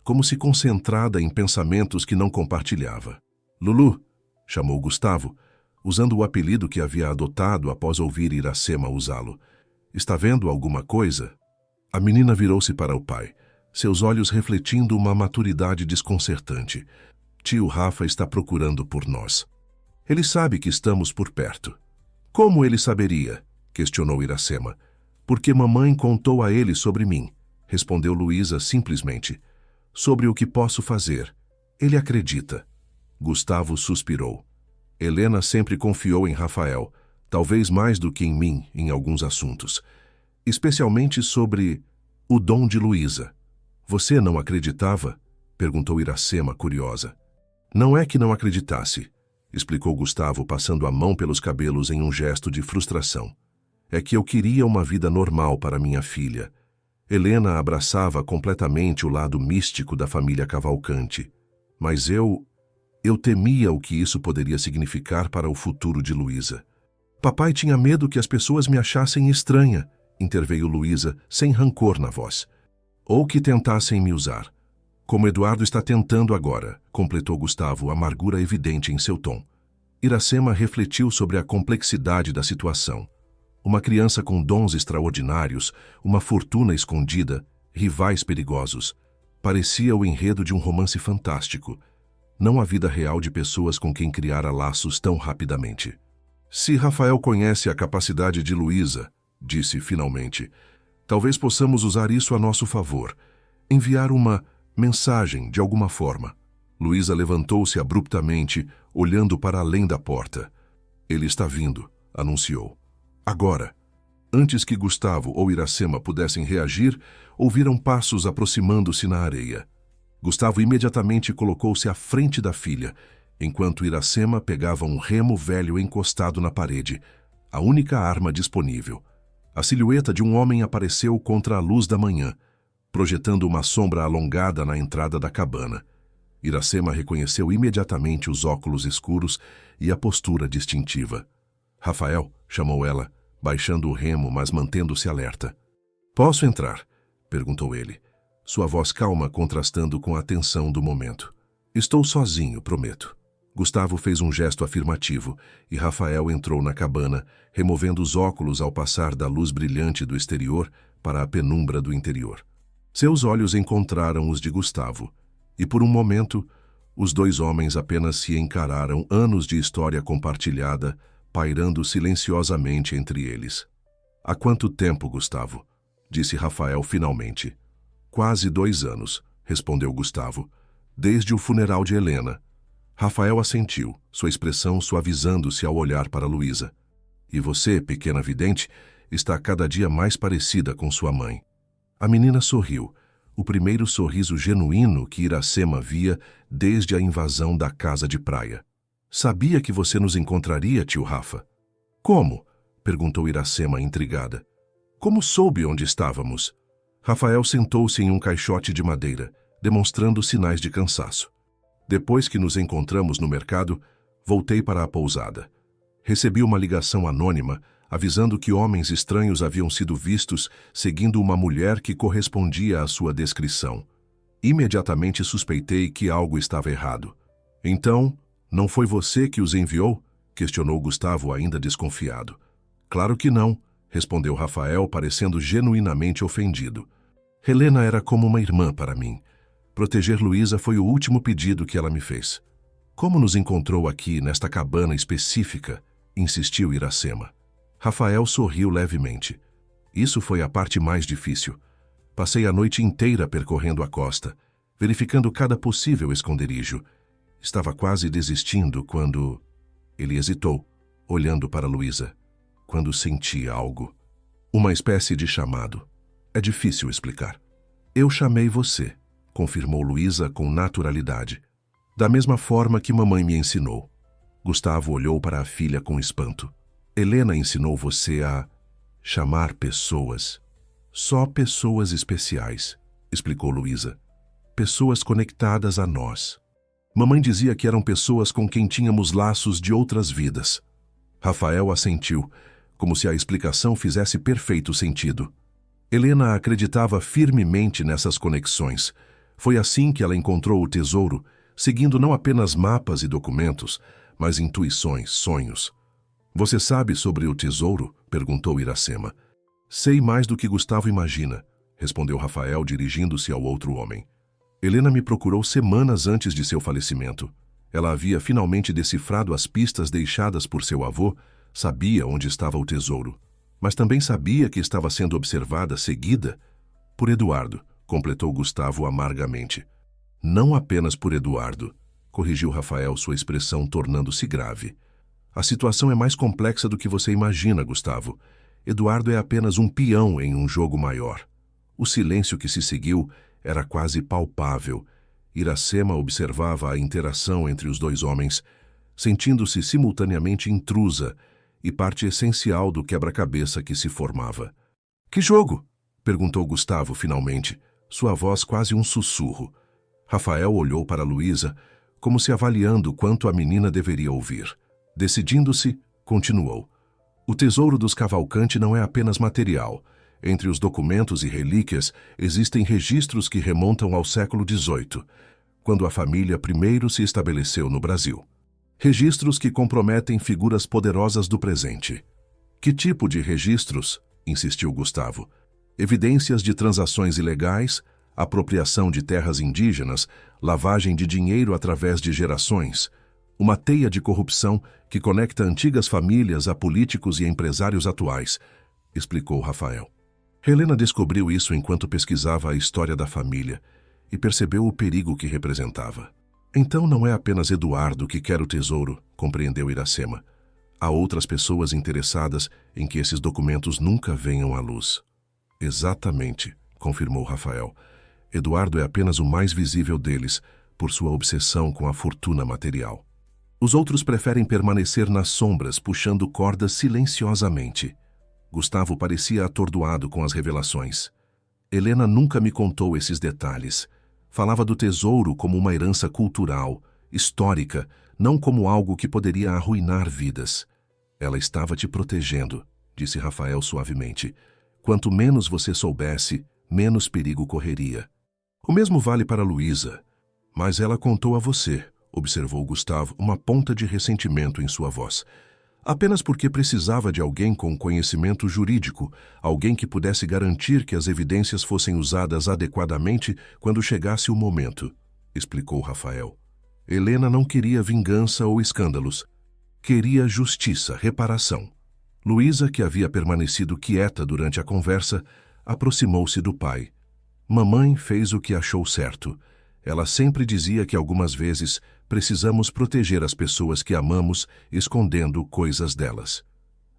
como se concentrada em pensamentos que não compartilhava. Lulu, chamou Gustavo, usando o apelido que havia adotado após ouvir Iracema usá-lo. Está vendo alguma coisa? A menina virou-se para o pai, seus olhos refletindo uma maturidade desconcertante. Tio Rafa está procurando por nós. Ele sabe que estamos por perto. Como ele saberia? Questionou Iracema. Porque mamãe contou a ele sobre mim, respondeu Luísa simplesmente. Sobre o que posso fazer. Ele acredita. Gustavo suspirou. Helena sempre confiou em Rafael, talvez mais do que em mim em alguns assuntos. Especialmente sobre o dom de Luísa. Você não acreditava? Perguntou Iracema, curiosa. Não é que não acreditasse, explicou Gustavo, passando a mão pelos cabelos em um gesto de frustração. É que eu queria uma vida normal para minha filha. Helena abraçava completamente o lado místico da família Cavalcante. Mas eu temia o que isso poderia significar para o futuro de Luísa. Papai tinha medo que as pessoas me achassem estranha, interveio Luísa, sem rancor na voz. Ou que tentassem me usar. Como Eduardo está tentando agora, completou Gustavo, amargura evidente em seu tom. Iracema refletiu sobre a complexidade da situação. Uma criança com dons extraordinários, uma fortuna escondida, rivais perigosos. Parecia o enredo de um romance fantástico, não a vida real de pessoas com quem criara laços tão rapidamente. Se Rafael conhece a capacidade de Luísa, disse finalmente, talvez possamos usar isso a nosso favor. Enviar uma mensagem de alguma forma. Luísa levantou-se abruptamente, olhando para além da porta. Ele está vindo, anunciou. Agora. Antes que Gustavo ou Iracema pudessem reagir, ouviram passos aproximando-se na areia. Gustavo imediatamente colocou-se à frente da filha, enquanto Iracema pegava um remo velho encostado na parede, a única arma disponível. A silhueta de um homem apareceu contra a luz da manhã, projetando uma sombra alongada na entrada da cabana. Iracema reconheceu imediatamente os óculos escuros e a postura distintiva. Rafael, chamou ela, baixando o remo, mas mantendo-se alerta. Posso entrar? Perguntou ele, sua voz calma contrastando com a tensão do momento. Estou sozinho, prometo. Gustavo fez um gesto afirmativo e Rafael entrou na cabana, removendo os óculos ao passar da luz brilhante do exterior para a penumbra do interior. Seus olhos encontraram os de Gustavo, e por um momento, os dois homens apenas se encararam, anos de história compartilhada, pairando silenciosamente entre eles. Há quanto tempo, Gustavo? Disse Rafael finalmente. Quase 2 anos, respondeu Gustavo. Desde o funeral de Helena. Rafael assentiu, sua expressão suavizando-se ao olhar para Luísa. E você, pequena vidente, está cada dia mais parecida com sua mãe. A menina sorriu, o primeiro sorriso genuíno que Iracema via desde a invasão da casa de praia. Sabia que você nos encontraria, tio Rafa. Como? Perguntou Iracema intrigada. Como soube onde estávamos? Rafael sentou-se em um caixote de madeira, demonstrando sinais de cansaço. Depois que nos encontramos no mercado, voltei para a pousada. Recebi uma ligação anônima avisando que homens estranhos haviam sido vistos seguindo uma mulher que correspondia à sua descrição. Imediatamente suspeitei que algo estava errado. Então, não foi você que os enviou? Questionou Gustavo, ainda desconfiado. Claro que não, respondeu Rafael, parecendo genuinamente ofendido. Helena era como uma irmã para mim. Proteger Luísa foi o último pedido que ela me fez. Como nos encontrou aqui, nesta cabana específica? Insistiu Iracema. Rafael sorriu levemente. Isso foi a parte mais difícil. Passei a noite inteira percorrendo a costa, verificando cada possível esconderijo. Estava quase desistindo quando... Ele hesitou, olhando para Luísa. Quando senti algo. Uma espécie de chamado. É difícil explicar. Eu chamei você, confirmou Luísa com naturalidade. Da mesma forma que mamãe me ensinou. Gustavo olhou para a filha com espanto. Helena ensinou você a chamar pessoas. Só pessoas especiais, explicou Luísa. Pessoas conectadas a nós. Mamãe dizia que eram pessoas com quem tínhamos laços de outras vidas. Rafael assentiu, como se a explicação fizesse perfeito sentido. Helena acreditava firmemente nessas conexões. Foi assim que ela encontrou o tesouro, seguindo não apenas mapas e documentos, mas intuições, sonhos. Você sabe sobre o tesouro? Perguntou Iracema. Sei mais do que Gustavo imagina, respondeu Rafael, dirigindo-se ao outro homem. Helena me procurou semanas antes de seu falecimento. Ela havia finalmente decifrado as pistas deixadas por seu avô, sabia onde estava o tesouro, mas também sabia que estava sendo observada, seguida, por Eduardo, completou Gustavo amargamente. Não apenas por Eduardo, corrigiu Rafael, sua expressão tornando-se grave. A situação é mais complexa do que você imagina, Gustavo. Eduardo é apenas um peão em um jogo maior. O silêncio que se seguiu era quase palpável. Iracema observava a interação entre os dois homens, sentindo-se simultaneamente intrusa e parte essencial do quebra-cabeça que se formava. Que jogo? Perguntou Gustavo finalmente, sua voz quase um sussurro. Rafael olhou para Luísa, como se avaliando quanto a menina deveria ouvir. Decidindo-se, continuou. O tesouro dos Cavalcante não é apenas material. Entre os documentos e relíquias existem registros que remontam ao século XVIII, quando a família primeiro se estabeleceu no Brasil. Registros que comprometem figuras poderosas do presente. Que tipo de registros? Insistiu Gustavo. Evidências de transações ilegais, apropriação de terras indígenas, lavagem de dinheiro através de gerações, uma teia de corrupção que conecta antigas famílias a políticos e empresários atuais, explicou Rafael. Helena descobriu isso enquanto pesquisava a história da família e percebeu o perigo que representava. Então não é apenas Eduardo que quer o tesouro, compreendeu Iracema. Há outras pessoas interessadas em que esses documentos nunca venham à luz. Exatamente, confirmou Rafael. Eduardo é apenas o mais visível deles, por sua obsessão com a fortuna material. Os outros preferem permanecer nas sombras, puxando cordas silenciosamente. Gustavo parecia atordoado com as revelações. Helena nunca me contou esses detalhes. Falava do tesouro como uma herança cultural, histórica, não como algo que poderia arruinar vidas. Ela estava te protegendo, disse Rafael suavemente. Quanto menos você soubesse, menos perigo correria. O mesmo vale para Luísa. Mas ela contou a você, observou Gustavo, uma ponta de ressentimento em sua voz. Apenas porque precisava de alguém com conhecimento jurídico, alguém que pudesse garantir que as evidências fossem usadas adequadamente quando chegasse o momento, explicou Rafael. Helena não queria vingança ou escândalos. Queria justiça, reparação. Luísa, que havia permanecido quieta durante a conversa, aproximou-se do pai. Mamãe fez o que achou certo. Ela sempre dizia que algumas vezes precisamos proteger as pessoas que amamos, escondendo coisas delas.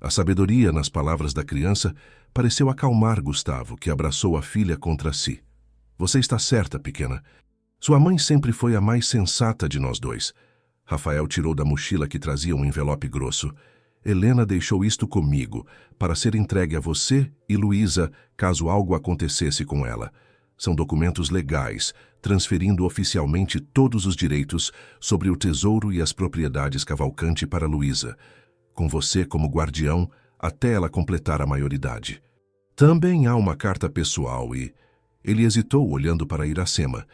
A sabedoria nas palavras da criança pareceu acalmar Gustavo, que abraçou a filha contra si. Você está certa, pequena. Sua mãe sempre foi a mais sensata de nós dois. Rafael tirou da mochila que trazia um envelope grosso. Helena deixou isto comigo, para ser entregue a você e Luísa, caso algo acontecesse com ela. São documentos legais, transferindo oficialmente todos os direitos sobre o tesouro e as propriedades Cavalcante para Luísa, com você como guardião até ela completar a maioridade. Também há uma carta pessoal e... Ele hesitou olhando para Iracema,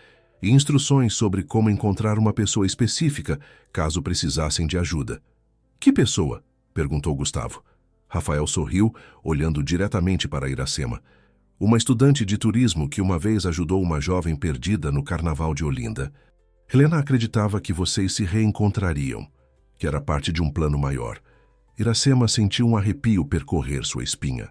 e instruções sobre como encontrar uma pessoa específica, caso precisassem de ajuda. Que pessoa? Perguntou Gustavo. Rafael sorriu, olhando diretamente para Iracema. Uma estudante de turismo que uma vez ajudou uma jovem perdida no Carnaval de Olinda. Helena acreditava que vocês se reencontrariam, que era parte de um plano maior. Iracema sentiu um arrepio percorrer sua espinha.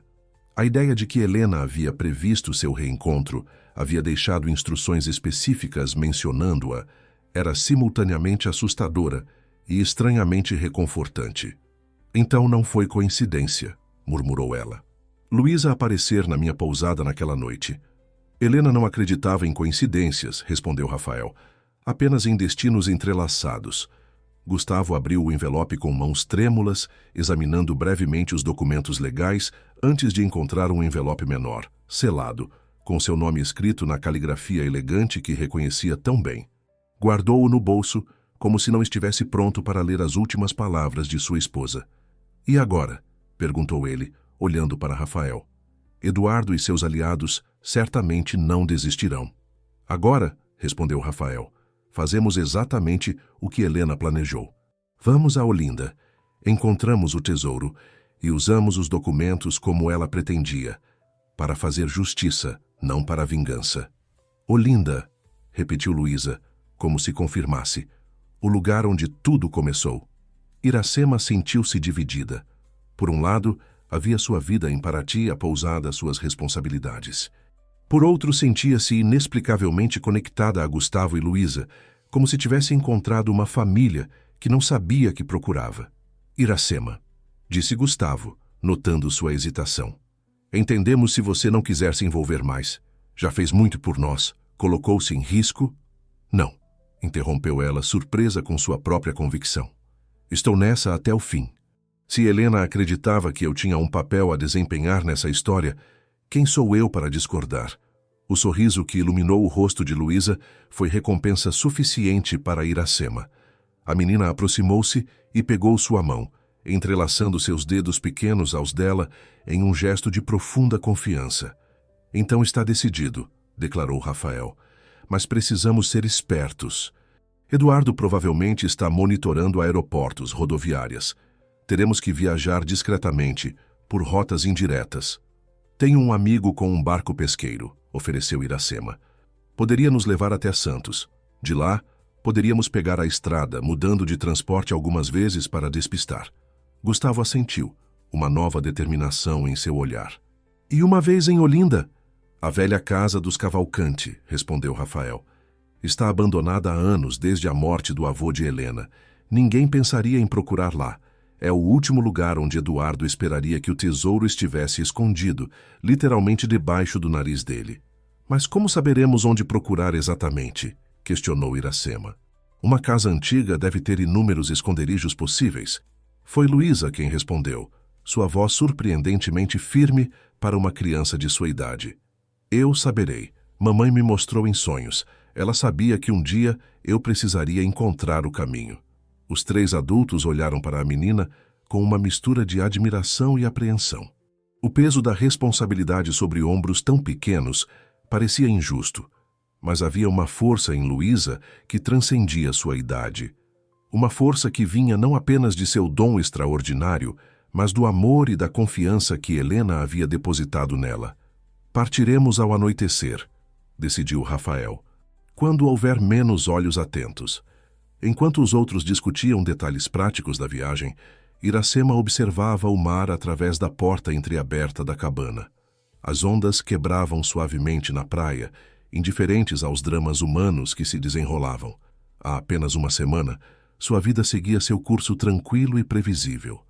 A ideia de que Helena havia previsto seu reencontro, havia deixado instruções específicas mencionando-a, era simultaneamente assustadora e estranhamente reconfortante. Então não foi coincidência, murmurou ela. Luísa aparecer na minha pousada naquela noite. Helena não acreditava em coincidências, respondeu Rafael, apenas em destinos entrelaçados. Gustavo abriu o envelope com mãos trêmulas, examinando brevemente os documentos legais antes de encontrar um envelope menor, selado, com seu nome escrito na caligrafia elegante que reconhecia tão bem. Guardou-o no bolso, como se não estivesse pronto para ler as últimas palavras de sua esposa. E agora? Perguntou ele, olhando para Rafael. Eduardo e seus aliados certamente não desistirão. Agora, respondeu Rafael, fazemos exatamente o que Helena planejou. Vamos a Olinda, encontramos o tesouro e usamos os documentos como ela pretendia, para fazer justiça, não para vingança. Olinda, repetiu Luísa, como se confirmasse, o lugar onde tudo começou. Iracema sentiu-se dividida. Por um lado, havia sua vida em Paraty apousada às suas responsabilidades. Por outro, sentia-se inexplicavelmente conectada a Gustavo e Luísa, como se tivesse encontrado uma família que não sabia que procurava. Iracema, disse Gustavo, notando sua hesitação. Entendemos se você não quiser se envolver mais. Já fez muito por nós. Colocou-se em risco? Não, interrompeu ela, surpresa com sua própria convicção. Estou nessa até o fim. Se Helena acreditava que eu tinha um papel a desempenhar nessa história, quem sou eu para discordar? O sorriso que iluminou o rosto de Luísa foi recompensa suficiente para Iracema. A menina aproximou-se e pegou sua mão, entrelaçando seus dedos pequenos aos dela em um gesto de profunda confiança. Então está decidido, declarou Rafael. Mas precisamos ser espertos. Eduardo provavelmente está monitorando aeroportos, rodoviárias. Teremos que viajar discretamente, por rotas indiretas. Tenho um amigo com um barco pesqueiro, ofereceu Iracema. Poderia nos levar até Santos. De lá, poderíamos pegar a estrada, mudando de transporte algumas vezes para despistar. Gustavo assentiu, uma nova determinação em seu olhar. E uma vez em Olinda? A velha casa dos Cavalcante, respondeu Rafael. Está abandonada há anos, desde a morte do avô de Helena. Ninguém pensaria em procurar lá. É o último lugar onde Eduardo esperaria que o tesouro estivesse escondido, literalmente debaixo do nariz dele. Mas como saberemos onde procurar exatamente? Questionou Iracema. Uma casa antiga deve ter inúmeros esconderijos possíveis. Foi Luísa quem respondeu, sua voz surpreendentemente firme para uma criança de sua idade. Eu saberei. Mamãe me mostrou em sonhos. Ela sabia que um dia eu precisaria encontrar o caminho. Os três adultos olharam para a menina com uma mistura de admiração e apreensão. O peso da responsabilidade sobre ombros tão pequenos parecia injusto, mas havia uma força em Luísa que transcendia sua idade. Uma força que vinha não apenas de seu dom extraordinário, mas do amor e da confiança que Helena havia depositado nela. Partiremos ao anoitecer, decidiu Rafael, quando houver menos olhos atentos. Enquanto os outros discutiam detalhes práticos da viagem, Iracema observava o mar através da porta entreaberta da cabana. As ondas quebravam suavemente na praia, indiferentes aos dramas humanos que se desenrolavam. Há apenas uma semana, sua vida seguia seu curso tranquilo e previsível.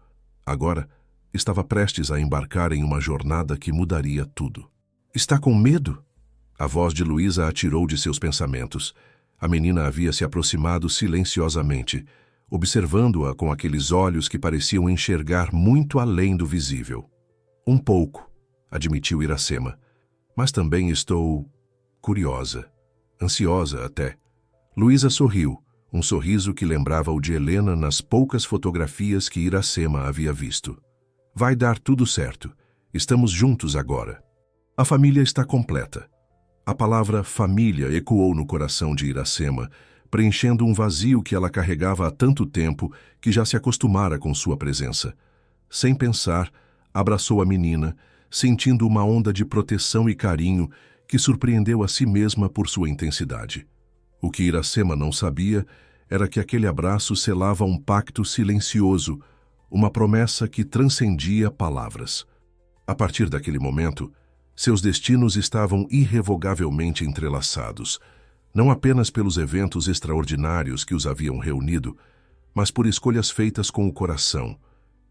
Agora, estava prestes a embarcar em uma jornada que mudaria tudo. Está com medo? A voz de Luísa a tirou de seus pensamentos. A menina havia se aproximado silenciosamente, observando-a com aqueles olhos que pareciam enxergar muito além do visível. Um pouco, admitiu Iracema, mas também estou curiosa, ansiosa até. Luísa sorriu, um sorriso que lembrava o de Helena nas poucas fotografias que Iracema havia visto. Vai dar tudo certo. Estamos juntos agora. A família está completa. A palavra família ecoou no coração de Iracema, preenchendo um vazio que ela carregava há tanto tempo que já se acostumara com sua presença. Sem pensar, abraçou a menina, sentindo uma onda de proteção e carinho que surpreendeu a si mesma por sua intensidade. O que Iracema não sabia era que aquele abraço selava um pacto silencioso, uma promessa que transcendia palavras. A partir daquele momento, seus destinos estavam irrevogavelmente entrelaçados, não apenas pelos eventos extraordinários que os haviam reunido, mas por escolhas feitas com o coração,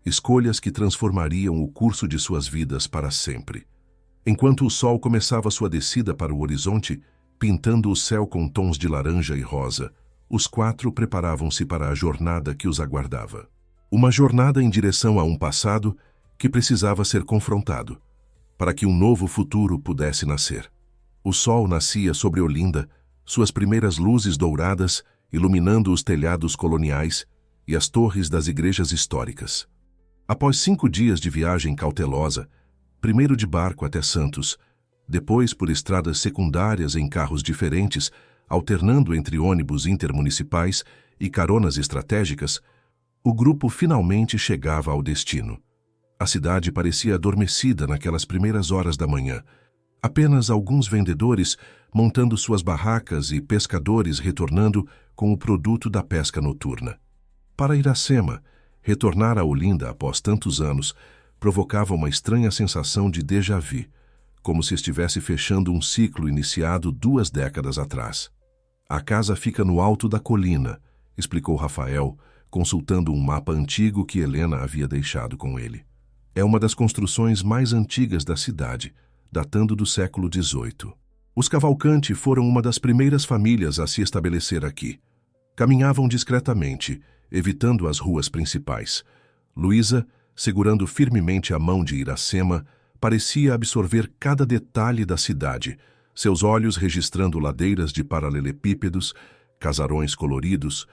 escolhas que transformariam o curso de suas vidas para sempre. Enquanto o sol começava sua descida para o horizonte, pintando o céu com tons de laranja e rosa, os quatro preparavam-se para a jornada que os aguardava. Uma jornada em direção a um passado que precisava ser confrontado, para que um novo futuro pudesse nascer. O sol nascia sobre Olinda, suas primeiras luzes douradas iluminando os telhados coloniais e as torres das igrejas históricas. Após 5 dias de viagem cautelosa, primeiro de barco até Santos, depois por estradas secundárias em carros diferentes, alternando entre ônibus intermunicipais e caronas estratégicas, o grupo finalmente chegava ao destino. A cidade parecia adormecida naquelas primeiras horas da manhã. Apenas alguns vendedores montando suas barracas e pescadores retornando com o produto da pesca noturna. Para Iracema, retornar a Olinda após tantos anos provocava uma estranha sensação de déjà-vu, como se estivesse fechando um ciclo iniciado 2 décadas atrás. A casa fica no alto da colina, explicou Rafael, consultando um mapa antigo que Helena havia deixado com ele. É uma das construções mais antigas da cidade, datando do século XVIII. Os Cavalcanti foram uma das primeiras famílias a se estabelecer aqui. Caminhavam discretamente, evitando as ruas principais. Luísa, segurando firmemente a mão de Iracema, parecia absorver cada detalhe da cidade, seus olhos registrando ladeiras de paralelepípedos, casarões coloridos,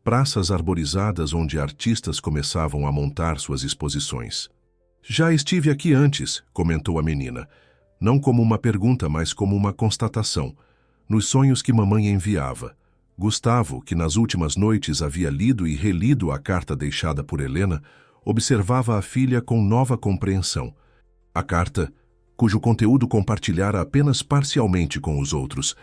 praças arborizadas onde artistas começavam a montar suas exposições. Já estive aqui antes, comentou a menina, não como uma pergunta, mas como uma constatação, nos sonhos que mamãe enviava. Gustavo, que nas últimas noites havia lido e relido a carta deixada por Helena, observava a filha com nova compreensão. A carta, cujo conteúdo compartilhara apenas parcialmente com os outros,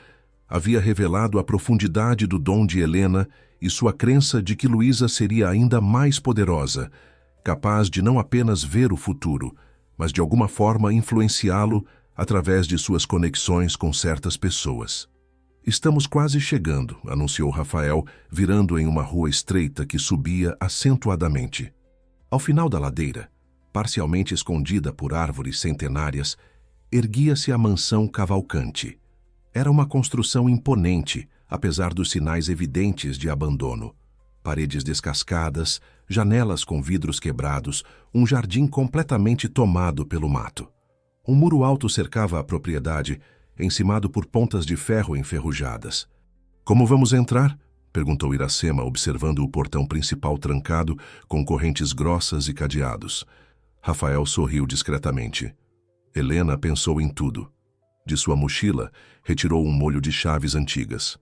havia revelado a profundidade do dom de Helena e sua crença de que Luísa seria ainda mais poderosa, capaz de não apenas ver o futuro, mas de alguma forma influenciá-lo através de suas conexões com certas pessoas. Estamos quase chegando, anunciou Rafael, virando em uma rua estreita que subia acentuadamente. Ao final da ladeira, parcialmente escondida por árvores centenárias, erguia-se a mansão Cavalcanti. Era uma construção imponente, apesar dos sinais evidentes de abandono. Paredes descascadas, janelas com vidros quebrados, um jardim completamente tomado pelo mato. Um muro alto cercava a propriedade, encimado por pontas de ferro enferrujadas. Como vamos entrar? Perguntou Iracema, observando o portão principal trancado com correntes grossas e cadeados. Rafael sorriu discretamente. Helena pensou em tudo. De sua mochila, retirou um molho de chaves antigas.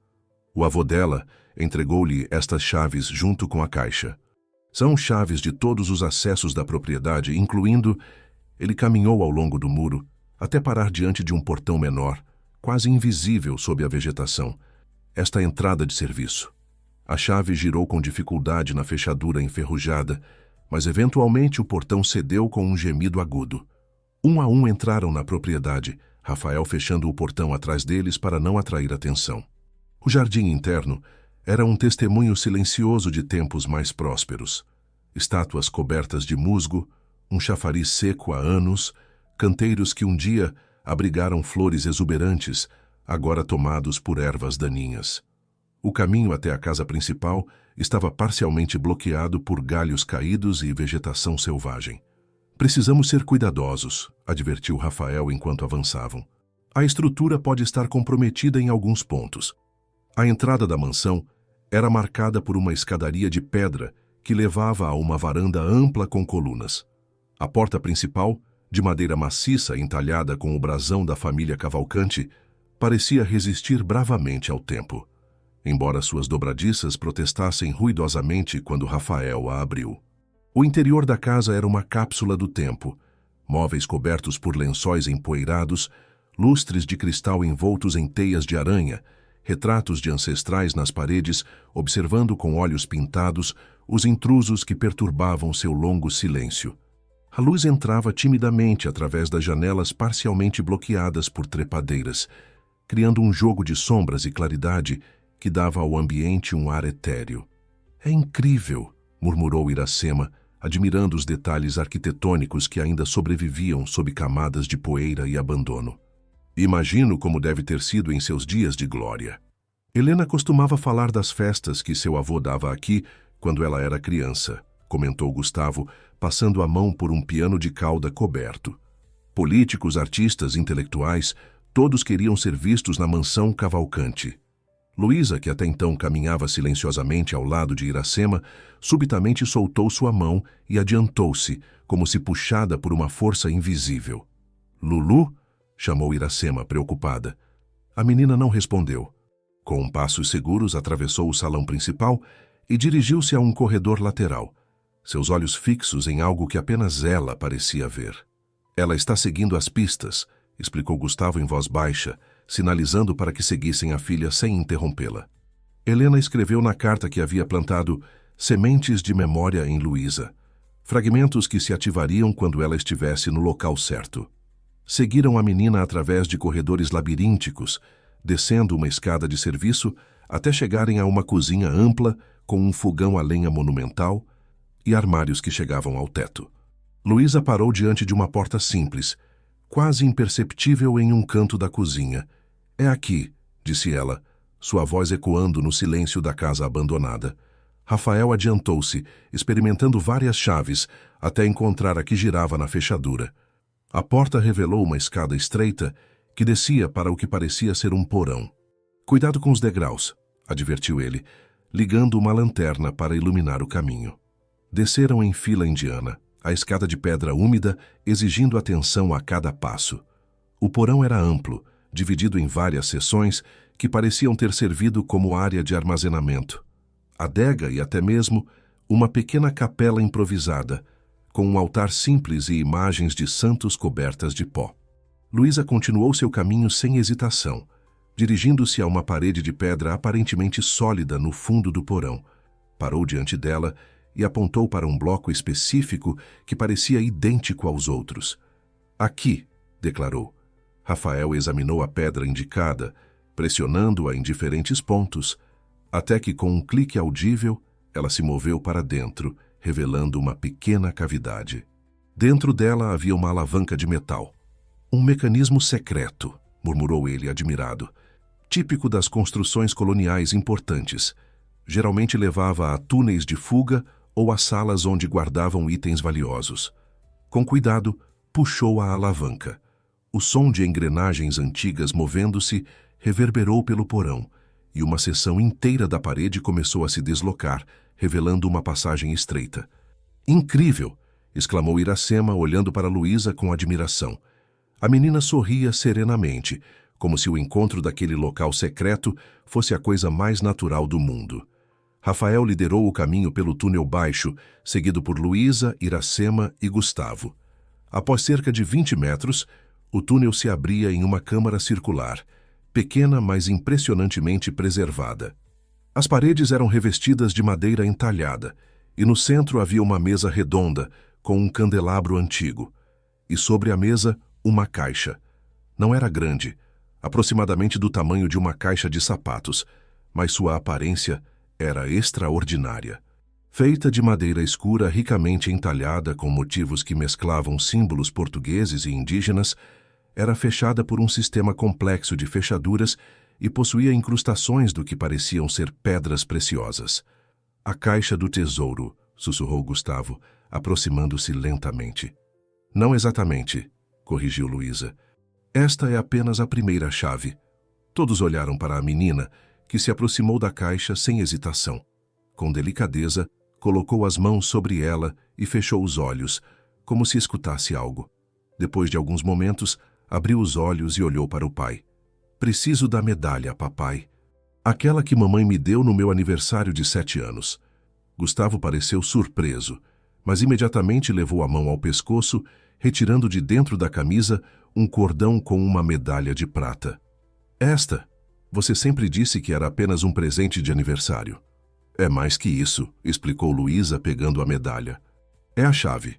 O avô dela entregou-lhe estas chaves junto com a caixa. São chaves de todos os acessos da propriedade, incluindo... Ele caminhou ao longo do muro, até parar diante de um portão menor, quase invisível sob a vegetação. Esta entrada de serviço. A chave girou com dificuldade na fechadura enferrujada, mas eventualmente o portão cedeu com um gemido agudo. Um a um entraram na propriedade, Rafael fechando o portão atrás deles para não atrair atenção. O jardim interno era um testemunho silencioso de tempos mais prósperos. Estátuas cobertas de musgo, um chafariz seco há anos, canteiros que um dia abrigaram flores exuberantes, agora tomados por ervas daninhas. O caminho até a casa principal estava parcialmente bloqueado por galhos caídos e vegetação selvagem. Precisamos ser cuidadosos, advertiu Rafael enquanto avançavam. A estrutura pode estar comprometida em alguns pontos. A entrada da mansão era marcada por uma escadaria de pedra que levava a uma varanda ampla com colunas. A porta principal, de madeira maciça entalhada com o brasão da família Cavalcanti, parecia resistir bravamente ao tempo, embora suas dobradiças protestassem ruidosamente quando Rafael a abriu. O interior da casa era uma cápsula do tempo, móveis cobertos por lençóis empoeirados, lustres de cristal envoltos em teias de aranha, retratos de ancestrais nas paredes, observando com olhos pintados os intrusos que perturbavam seu longo silêncio. A luz entrava timidamente através das janelas parcialmente bloqueadas por trepadeiras, criando um jogo de sombras e claridade que dava ao ambiente um ar etéreo. É incrível, murmurou Iracema, admirando os detalhes arquitetônicos que ainda sobreviviam sob camadas de poeira e abandono. Imagino como deve ter sido em seus dias de glória. Helena costumava falar das festas que seu avô dava aqui quando ela era criança, comentou Gustavo, passando a mão por um piano de cauda coberto. Políticos, artistas, intelectuais, todos queriam ser vistos na mansão Cavalcanti. Luísa, que até então caminhava silenciosamente ao lado de Iracema, subitamente soltou sua mão e adiantou-se, como se puxada por uma força invisível. "Lulu?" chamou Iracema, preocupada. A menina não respondeu. Com passos seguros, atravessou o salão principal e dirigiu-se a um corredor lateral, seus olhos fixos em algo que apenas ela parecia ver. "Ela está seguindo as pistas", explicou Gustavo em voz baixa, sinalizando para que seguissem a filha sem interrompê-la. Helena escreveu na carta que havia plantado sementes de memória em Luísa, fragmentos que se ativariam quando ela estivesse no local certo. Seguiram a menina através de corredores labirínticos, descendo uma escada de serviço até chegarem a uma cozinha ampla com um fogão a lenha monumental e armários que chegavam ao teto. Luísa parou diante de uma porta simples, quase imperceptível em um canto da cozinha. "É aqui", disse ela, sua voz ecoando no silêncio da casa abandonada. Rafael adiantou-se, experimentando várias chaves, até encontrar a que girava na fechadura. A porta revelou uma escada estreita que descia para o que parecia ser um porão. "Cuidado com os degraus", advertiu ele, ligando uma lanterna para iluminar o caminho. Desceram em fila indiana, a escada de pedra úmida exigindo atenção a cada passo. O porão era amplo, dividido em várias seções que pareciam ter servido como área de armazenamento. Adega e até mesmo uma pequena capela improvisada, com um altar simples e imagens de santos cobertas de pó. Luísa continuou seu caminho sem hesitação, dirigindo-se a uma parede de pedra aparentemente sólida no fundo do porão. Parou diante dela e apontou para um bloco específico que parecia idêntico aos outros. "Aqui", declarou. Rafael examinou a pedra indicada, pressionando-a em diferentes pontos, até que com um clique audível, ela se moveu para dentro, revelando uma pequena cavidade. Dentro dela havia uma alavanca de metal. "Um mecanismo secreto", murmurou ele, admirado. "Típico das construções coloniais importantes. Geralmente levava a túneis de fuga ou a salas onde guardavam itens valiosos." Com cuidado, puxou a alavanca. O som de engrenagens antigas movendo-se reverberou pelo porão, e uma seção inteira da parede começou a se deslocar, revelando uma passagem estreita. "Incrível!" exclamou Iracema, olhando para Luísa com admiração. A menina sorria serenamente, como se o encontro daquele local secreto fosse a coisa mais natural do mundo. Rafael liderou o caminho pelo túnel baixo, seguido por Luísa, Iracema e Gustavo. Após cerca de 20 metros, o túnel se abria em uma câmara circular, pequena, mas impressionantemente preservada. As paredes eram revestidas de madeira entalhada, e no centro havia uma mesa redonda, com um candelabro antigo. E sobre a mesa, uma caixa. Não era grande, aproximadamente do tamanho de uma caixa de sapatos, mas sua aparência era extraordinária. Feita de madeira escura ricamente entalhada com motivos que mesclavam símbolos portugueses e indígenas, era fechada por um sistema complexo de fechaduras e possuía incrustações do que pareciam ser pedras preciosas. A caixa do tesouro, sussurrou Gustavo, aproximando-se lentamente. Não exatamente, corrigiu Luísa. Esta é apenas a primeira chave. Todos olharam para a menina, que se aproximou da caixa sem hesitação. Com delicadeza, colocou as mãos sobre ela e fechou os olhos, como se escutasse algo. Depois de alguns momentos, abriu os olhos e olhou para o pai. Preciso da medalha, papai. Aquela que mamãe me deu no meu aniversário de 7 anos. Gustavo pareceu surpreso, mas imediatamente levou a mão ao pescoço, retirando de dentro da camisa um cordão com uma medalha de prata. Esta? Você sempre disse que era apenas um presente de aniversário. É mais que isso, explicou Luísa, pegando a medalha. É a chave.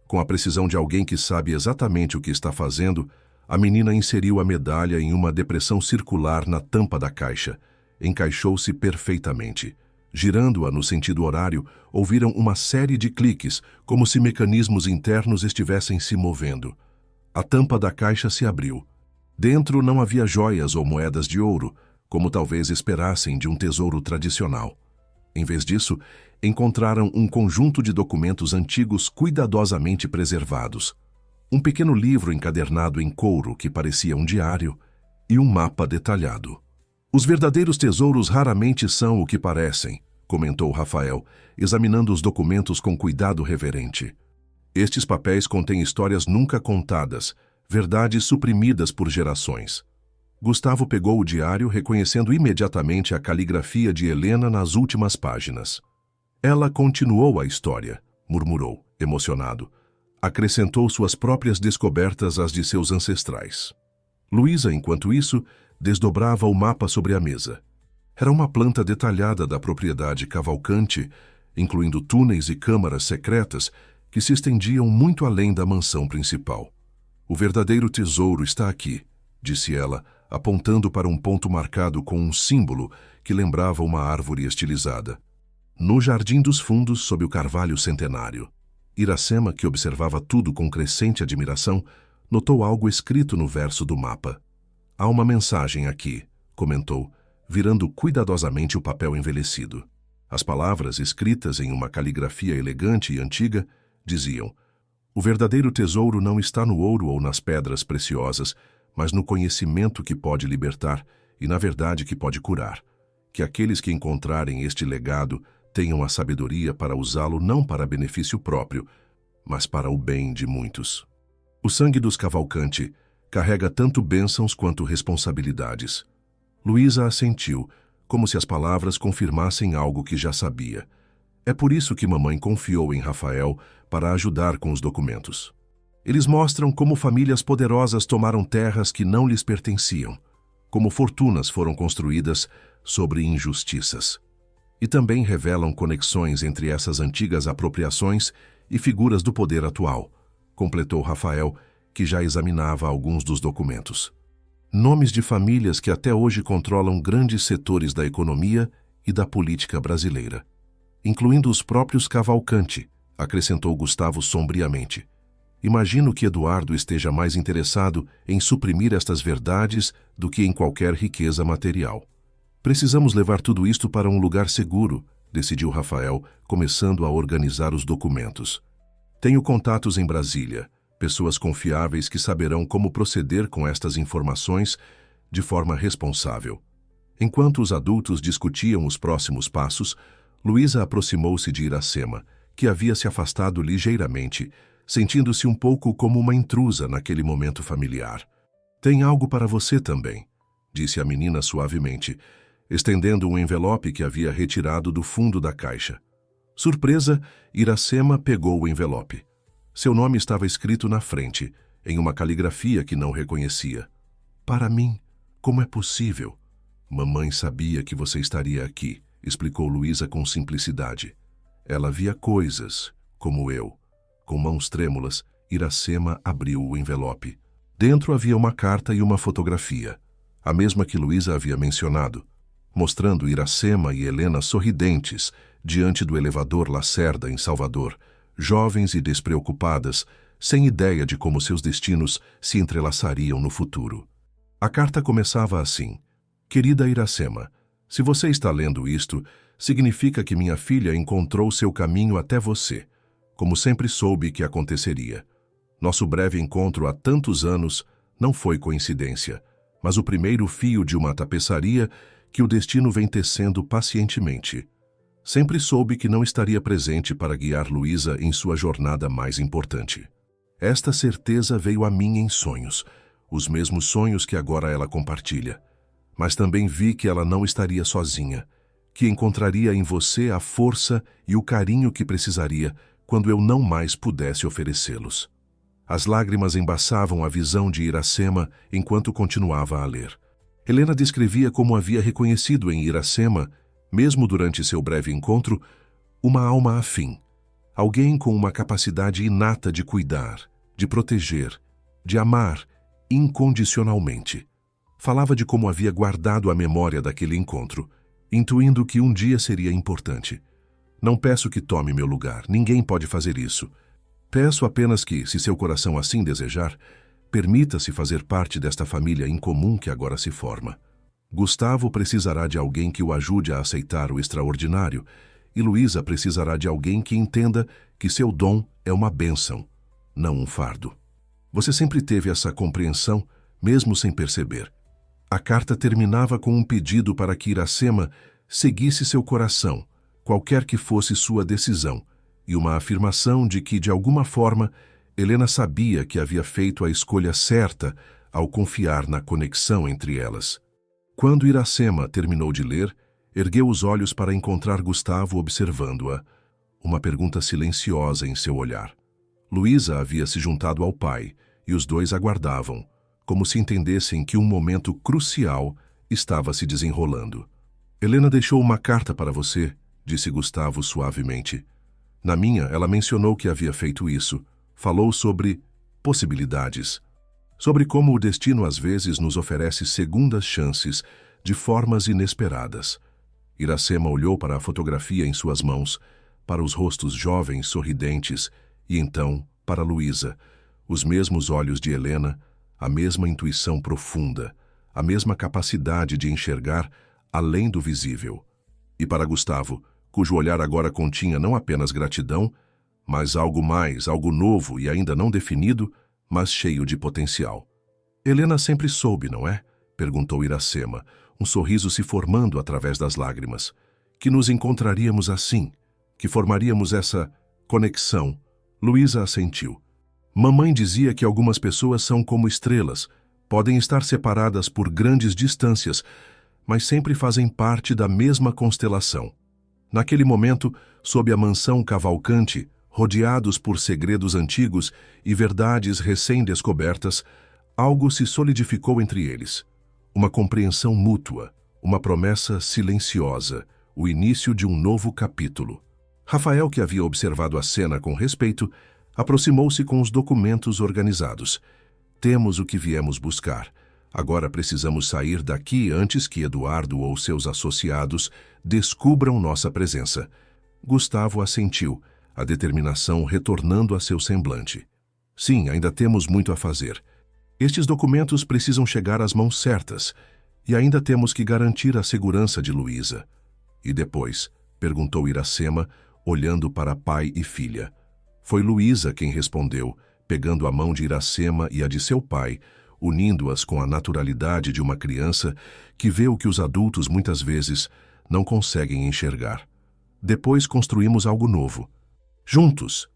Com a precisão de alguém que sabe exatamente o que está fazendo, a menina inseriu a medalha em uma depressão circular na tampa da caixa. Encaixou-se perfeitamente. Girando-a no sentido horário, ouviram uma série de cliques, como se mecanismos internos estivessem se movendo. A tampa da caixa se abriu. Dentro não havia joias ou moedas de ouro, como talvez esperassem de um tesouro tradicional. Em vez disso, encontraram um conjunto de documentos antigos cuidadosamente preservados. Um pequeno livro encadernado em couro que parecia um diário e um mapa detalhado. Os verdadeiros tesouros raramente são o que parecem, comentou Rafael, examinando os documentos com cuidado reverente. Estes papéis contêm histórias nunca contadas, verdades suprimidas por gerações. Gustavo pegou o diário, reconhecendo imediatamente a caligrafia de Helena nas últimas páginas. Ela continuou a história, murmurou, emocionado. Acrescentou suas próprias descobertas às de seus ancestrais. Luísa, enquanto isso, desdobrava o mapa sobre a mesa. Era uma planta detalhada da propriedade Cavalcante, incluindo túneis e câmaras secretas que se estendiam muito além da mansão principal. O verdadeiro tesouro está aqui, disse ela, apontando para um ponto marcado com um símbolo que lembrava uma árvore estilizada. No jardim dos fundos, sob o carvalho centenário. Iracema, que observava tudo com crescente admiração, notou algo escrito no verso do mapa. Há uma mensagem aqui, comentou, virando cuidadosamente o papel envelhecido. As palavras, escritas em uma caligrafia elegante e antiga, diziam: o verdadeiro tesouro não está no ouro ou nas pedras preciosas, mas no conhecimento que pode libertar e na verdade que pode curar. Que aqueles que encontrarem este legado tenham a sabedoria para usá-lo não para benefício próprio, mas para o bem de muitos. O sangue dos Cavalcante carrega tanto bênçãos quanto responsabilidades. Luísa assentiu, como se as palavras confirmassem algo que já sabia. É por isso que mamãe confiou em Rafael para ajudar com os documentos. Eles mostram como famílias poderosas tomaram terras que não lhes pertenciam, como fortunas foram construídas sobre injustiças. E também revelam conexões entre essas antigas apropriações e figuras do poder atual, completou Rafael, que já examinava alguns dos documentos. Nomes de famílias que até hoje controlam grandes setores da economia e da política brasileira, incluindo os próprios Cavalcante, acrescentou Gustavo sombriamente. Imagino que Eduardo esteja mais interessado em suprimir estas verdades do que em qualquer riqueza material. Precisamos levar tudo isto para um lugar seguro, decidiu Rafael, começando a organizar os documentos. Tenho contatos em Brasília, pessoas confiáveis que saberão como proceder com estas informações de forma responsável. Enquanto os adultos discutiam os próximos passos, Luísa aproximou-se de Iracema, que havia se afastado ligeiramente, sentindo-se um pouco como uma intrusa naquele momento familiar. Tem algo para você também, disse a menina suavemente, estendendo um envelope que havia retirado do fundo da caixa. Surpresa, Iracema pegou o envelope. Seu nome estava escrito na frente, em uma caligrafia que não reconhecia. Para mim, como é possível? Mamãe sabia que você estaria aqui, explicou Luísa com simplicidade. Ela via coisas, como eu. Com mãos trêmulas, Iracema abriu o envelope. Dentro havia uma carta e uma fotografia, a mesma que Luísa havia mencionado, mostrando Iracema e Helena sorridentes diante do elevador Lacerda em Salvador, jovens e despreocupadas, sem ideia de como seus destinos se entrelaçariam no futuro. A carta começava assim: Querida Iracema, se você está lendo isto, significa que minha filha encontrou seu caminho até você, como sempre soube que aconteceria. Nosso breve encontro há tantos anos não foi coincidência, mas o primeiro fio de uma tapeçaria que o destino vem tecendo pacientemente. Sempre soube que não estaria presente para guiar Luísa em sua jornada mais importante. Esta certeza veio a mim em sonhos, os mesmos sonhos que agora ela compartilha. Mas também vi que ela não estaria sozinha, que encontraria em você a força e o carinho que precisaria quando eu não mais pudesse oferecê-los. As lágrimas embaçavam a visão de Iracema enquanto continuava a ler. Helena descrevia como havia reconhecido em Iracema, mesmo durante seu breve encontro, uma alma afim, alguém com uma capacidade inata de cuidar, de proteger, de amar incondicionalmente. Falava de como havia guardado a memória daquele encontro, intuindo que um dia seria importante. Não peço que tome meu lugar, ninguém pode fazer isso. Peço apenas que, se seu coração assim desejar, permita-se fazer parte desta família incomum que agora se forma. Gustavo precisará de alguém que o ajude a aceitar o extraordinário, e Luísa precisará de alguém que entenda que seu dom é uma bênção, não um fardo. Você sempre teve essa compreensão, mesmo sem perceber. A carta terminava com um pedido para que Iracema seguisse seu coração, qualquer que fosse sua decisão, e uma afirmação de que, de alguma forma, Helena sabia que havia feito a escolha certa ao confiar na conexão entre elas. Quando Iracema terminou de ler, ergueu os olhos para encontrar Gustavo observando-a, uma pergunta silenciosa em seu olhar. Luísa havia se juntado ao pai, e os dois aguardavam, como se entendessem que um momento crucial estava se desenrolando. Helena deixou uma carta para você, disse Gustavo suavemente. Na minha, ela mencionou que havia feito isso. Falou sobre possibilidades. Sobre como o destino às vezes nos oferece segundas chances, de formas inesperadas. Iracema olhou para a fotografia em suas mãos, para os rostos jovens sorridentes, e então para Luísa, os mesmos olhos de Helena, a mesma intuição profunda, a mesma capacidade de enxergar além do visível. E para Gustavo, cujo olhar agora continha não apenas gratidão, mas algo mais, algo novo e ainda não definido, mas cheio de potencial. Helena sempre soube, não é? Perguntou Iracema, um sorriso se formando através das lágrimas. Que nos encontraríamos assim, que formaríamos essa conexão. Luísa assentiu. Mamãe dizia que algumas pessoas são como estrelas, podem estar separadas por grandes distâncias, mas sempre fazem parte da mesma constelação. Naquele momento, sob a mansão Cavalcante, rodeados por segredos antigos e verdades recém-descobertas, algo se solidificou entre eles. Uma compreensão mútua, uma promessa silenciosa, o início de um novo capítulo. Rafael, que havia observado a cena com respeito, aproximou-se com os documentos organizados. Temos o que viemos buscar. Agora precisamos sair daqui antes que Eduardo ou seus associados descubram nossa presença. Gustavo assentiu, a determinação retornando a seu semblante. Sim, ainda temos muito a fazer. Estes documentos precisam chegar às mãos certas, e ainda temos que garantir a segurança de Luísa. E depois? Perguntou Iracema, olhando para pai e filha. Foi Luísa quem respondeu, pegando a mão de Iracema e a de seu pai, unindo-as com a naturalidade de uma criança que vê o que os adultos muitas vezes não conseguem enxergar. Depois construímos algo novo. Juntos.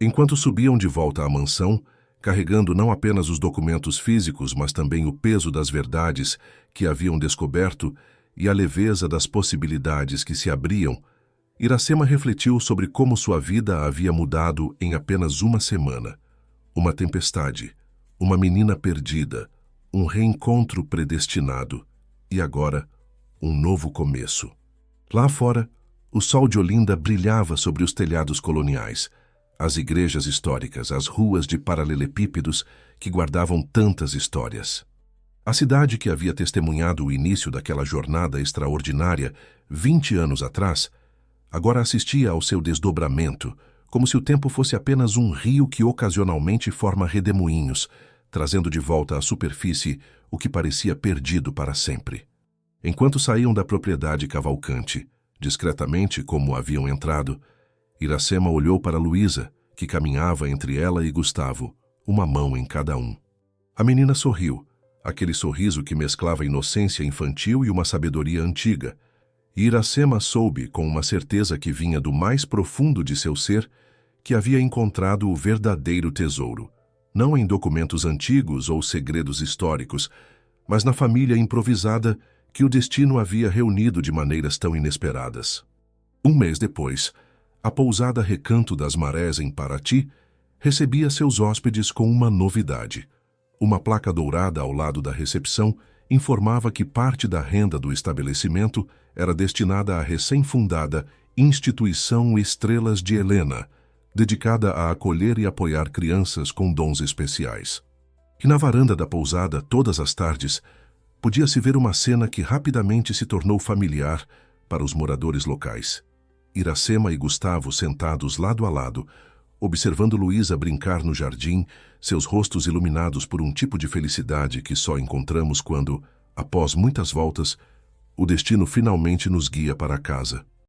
Enquanto subiam de volta à mansão, carregando não apenas os documentos físicos, mas também o peso das verdades que haviam descoberto e a leveza das possibilidades que se abriam, Iracema refletiu sobre como sua vida havia mudado em apenas uma semana. Uma tempestade, uma menina perdida, um reencontro predestinado e agora um novo começo. Lá fora, o sol de Olinda brilhava sobre os telhados coloniais, as igrejas históricas, as ruas de paralelepípedos que guardavam tantas histórias. A cidade que havia testemunhado o início daquela jornada extraordinária 20 anos atrás, agora assistia ao seu desdobramento, como se o tempo fosse apenas um rio que ocasionalmente forma redemoinhos, trazendo de volta à superfície o que parecia perdido para sempre. Enquanto saíam da propriedade Cavalcante, discretamente como haviam entrado, Iracema olhou para Luísa, que caminhava entre ela e Gustavo, uma mão em cada um. A menina sorriu, aquele sorriso que mesclava inocência infantil e uma sabedoria antiga, e Iracema soube, com uma certeza que vinha do mais profundo de seu ser, que havia encontrado o verdadeiro tesouro, não em documentos antigos ou segredos históricos, mas na família improvisada que o destino havia reunido de maneiras tão inesperadas. Um mês depois, a pousada Recanto das Marés, em Paraty, recebia seus hóspedes com uma novidade. Uma placa dourada ao lado da recepção informava que parte da renda do estabelecimento era destinada à recém-fundada Instituição Estrelas de Helena, dedicada a acolher e apoiar crianças com dons especiais. E na varanda da pousada, todas as tardes, podia-se ver uma cena que rapidamente se tornou familiar para os moradores locais. Iracema e Gustavo sentados lado a lado, observando Luísa brincar no jardim, seus rostos iluminados por um tipo de felicidade que só encontramos quando, após muitas voltas, o destino finalmente nos guia para casa.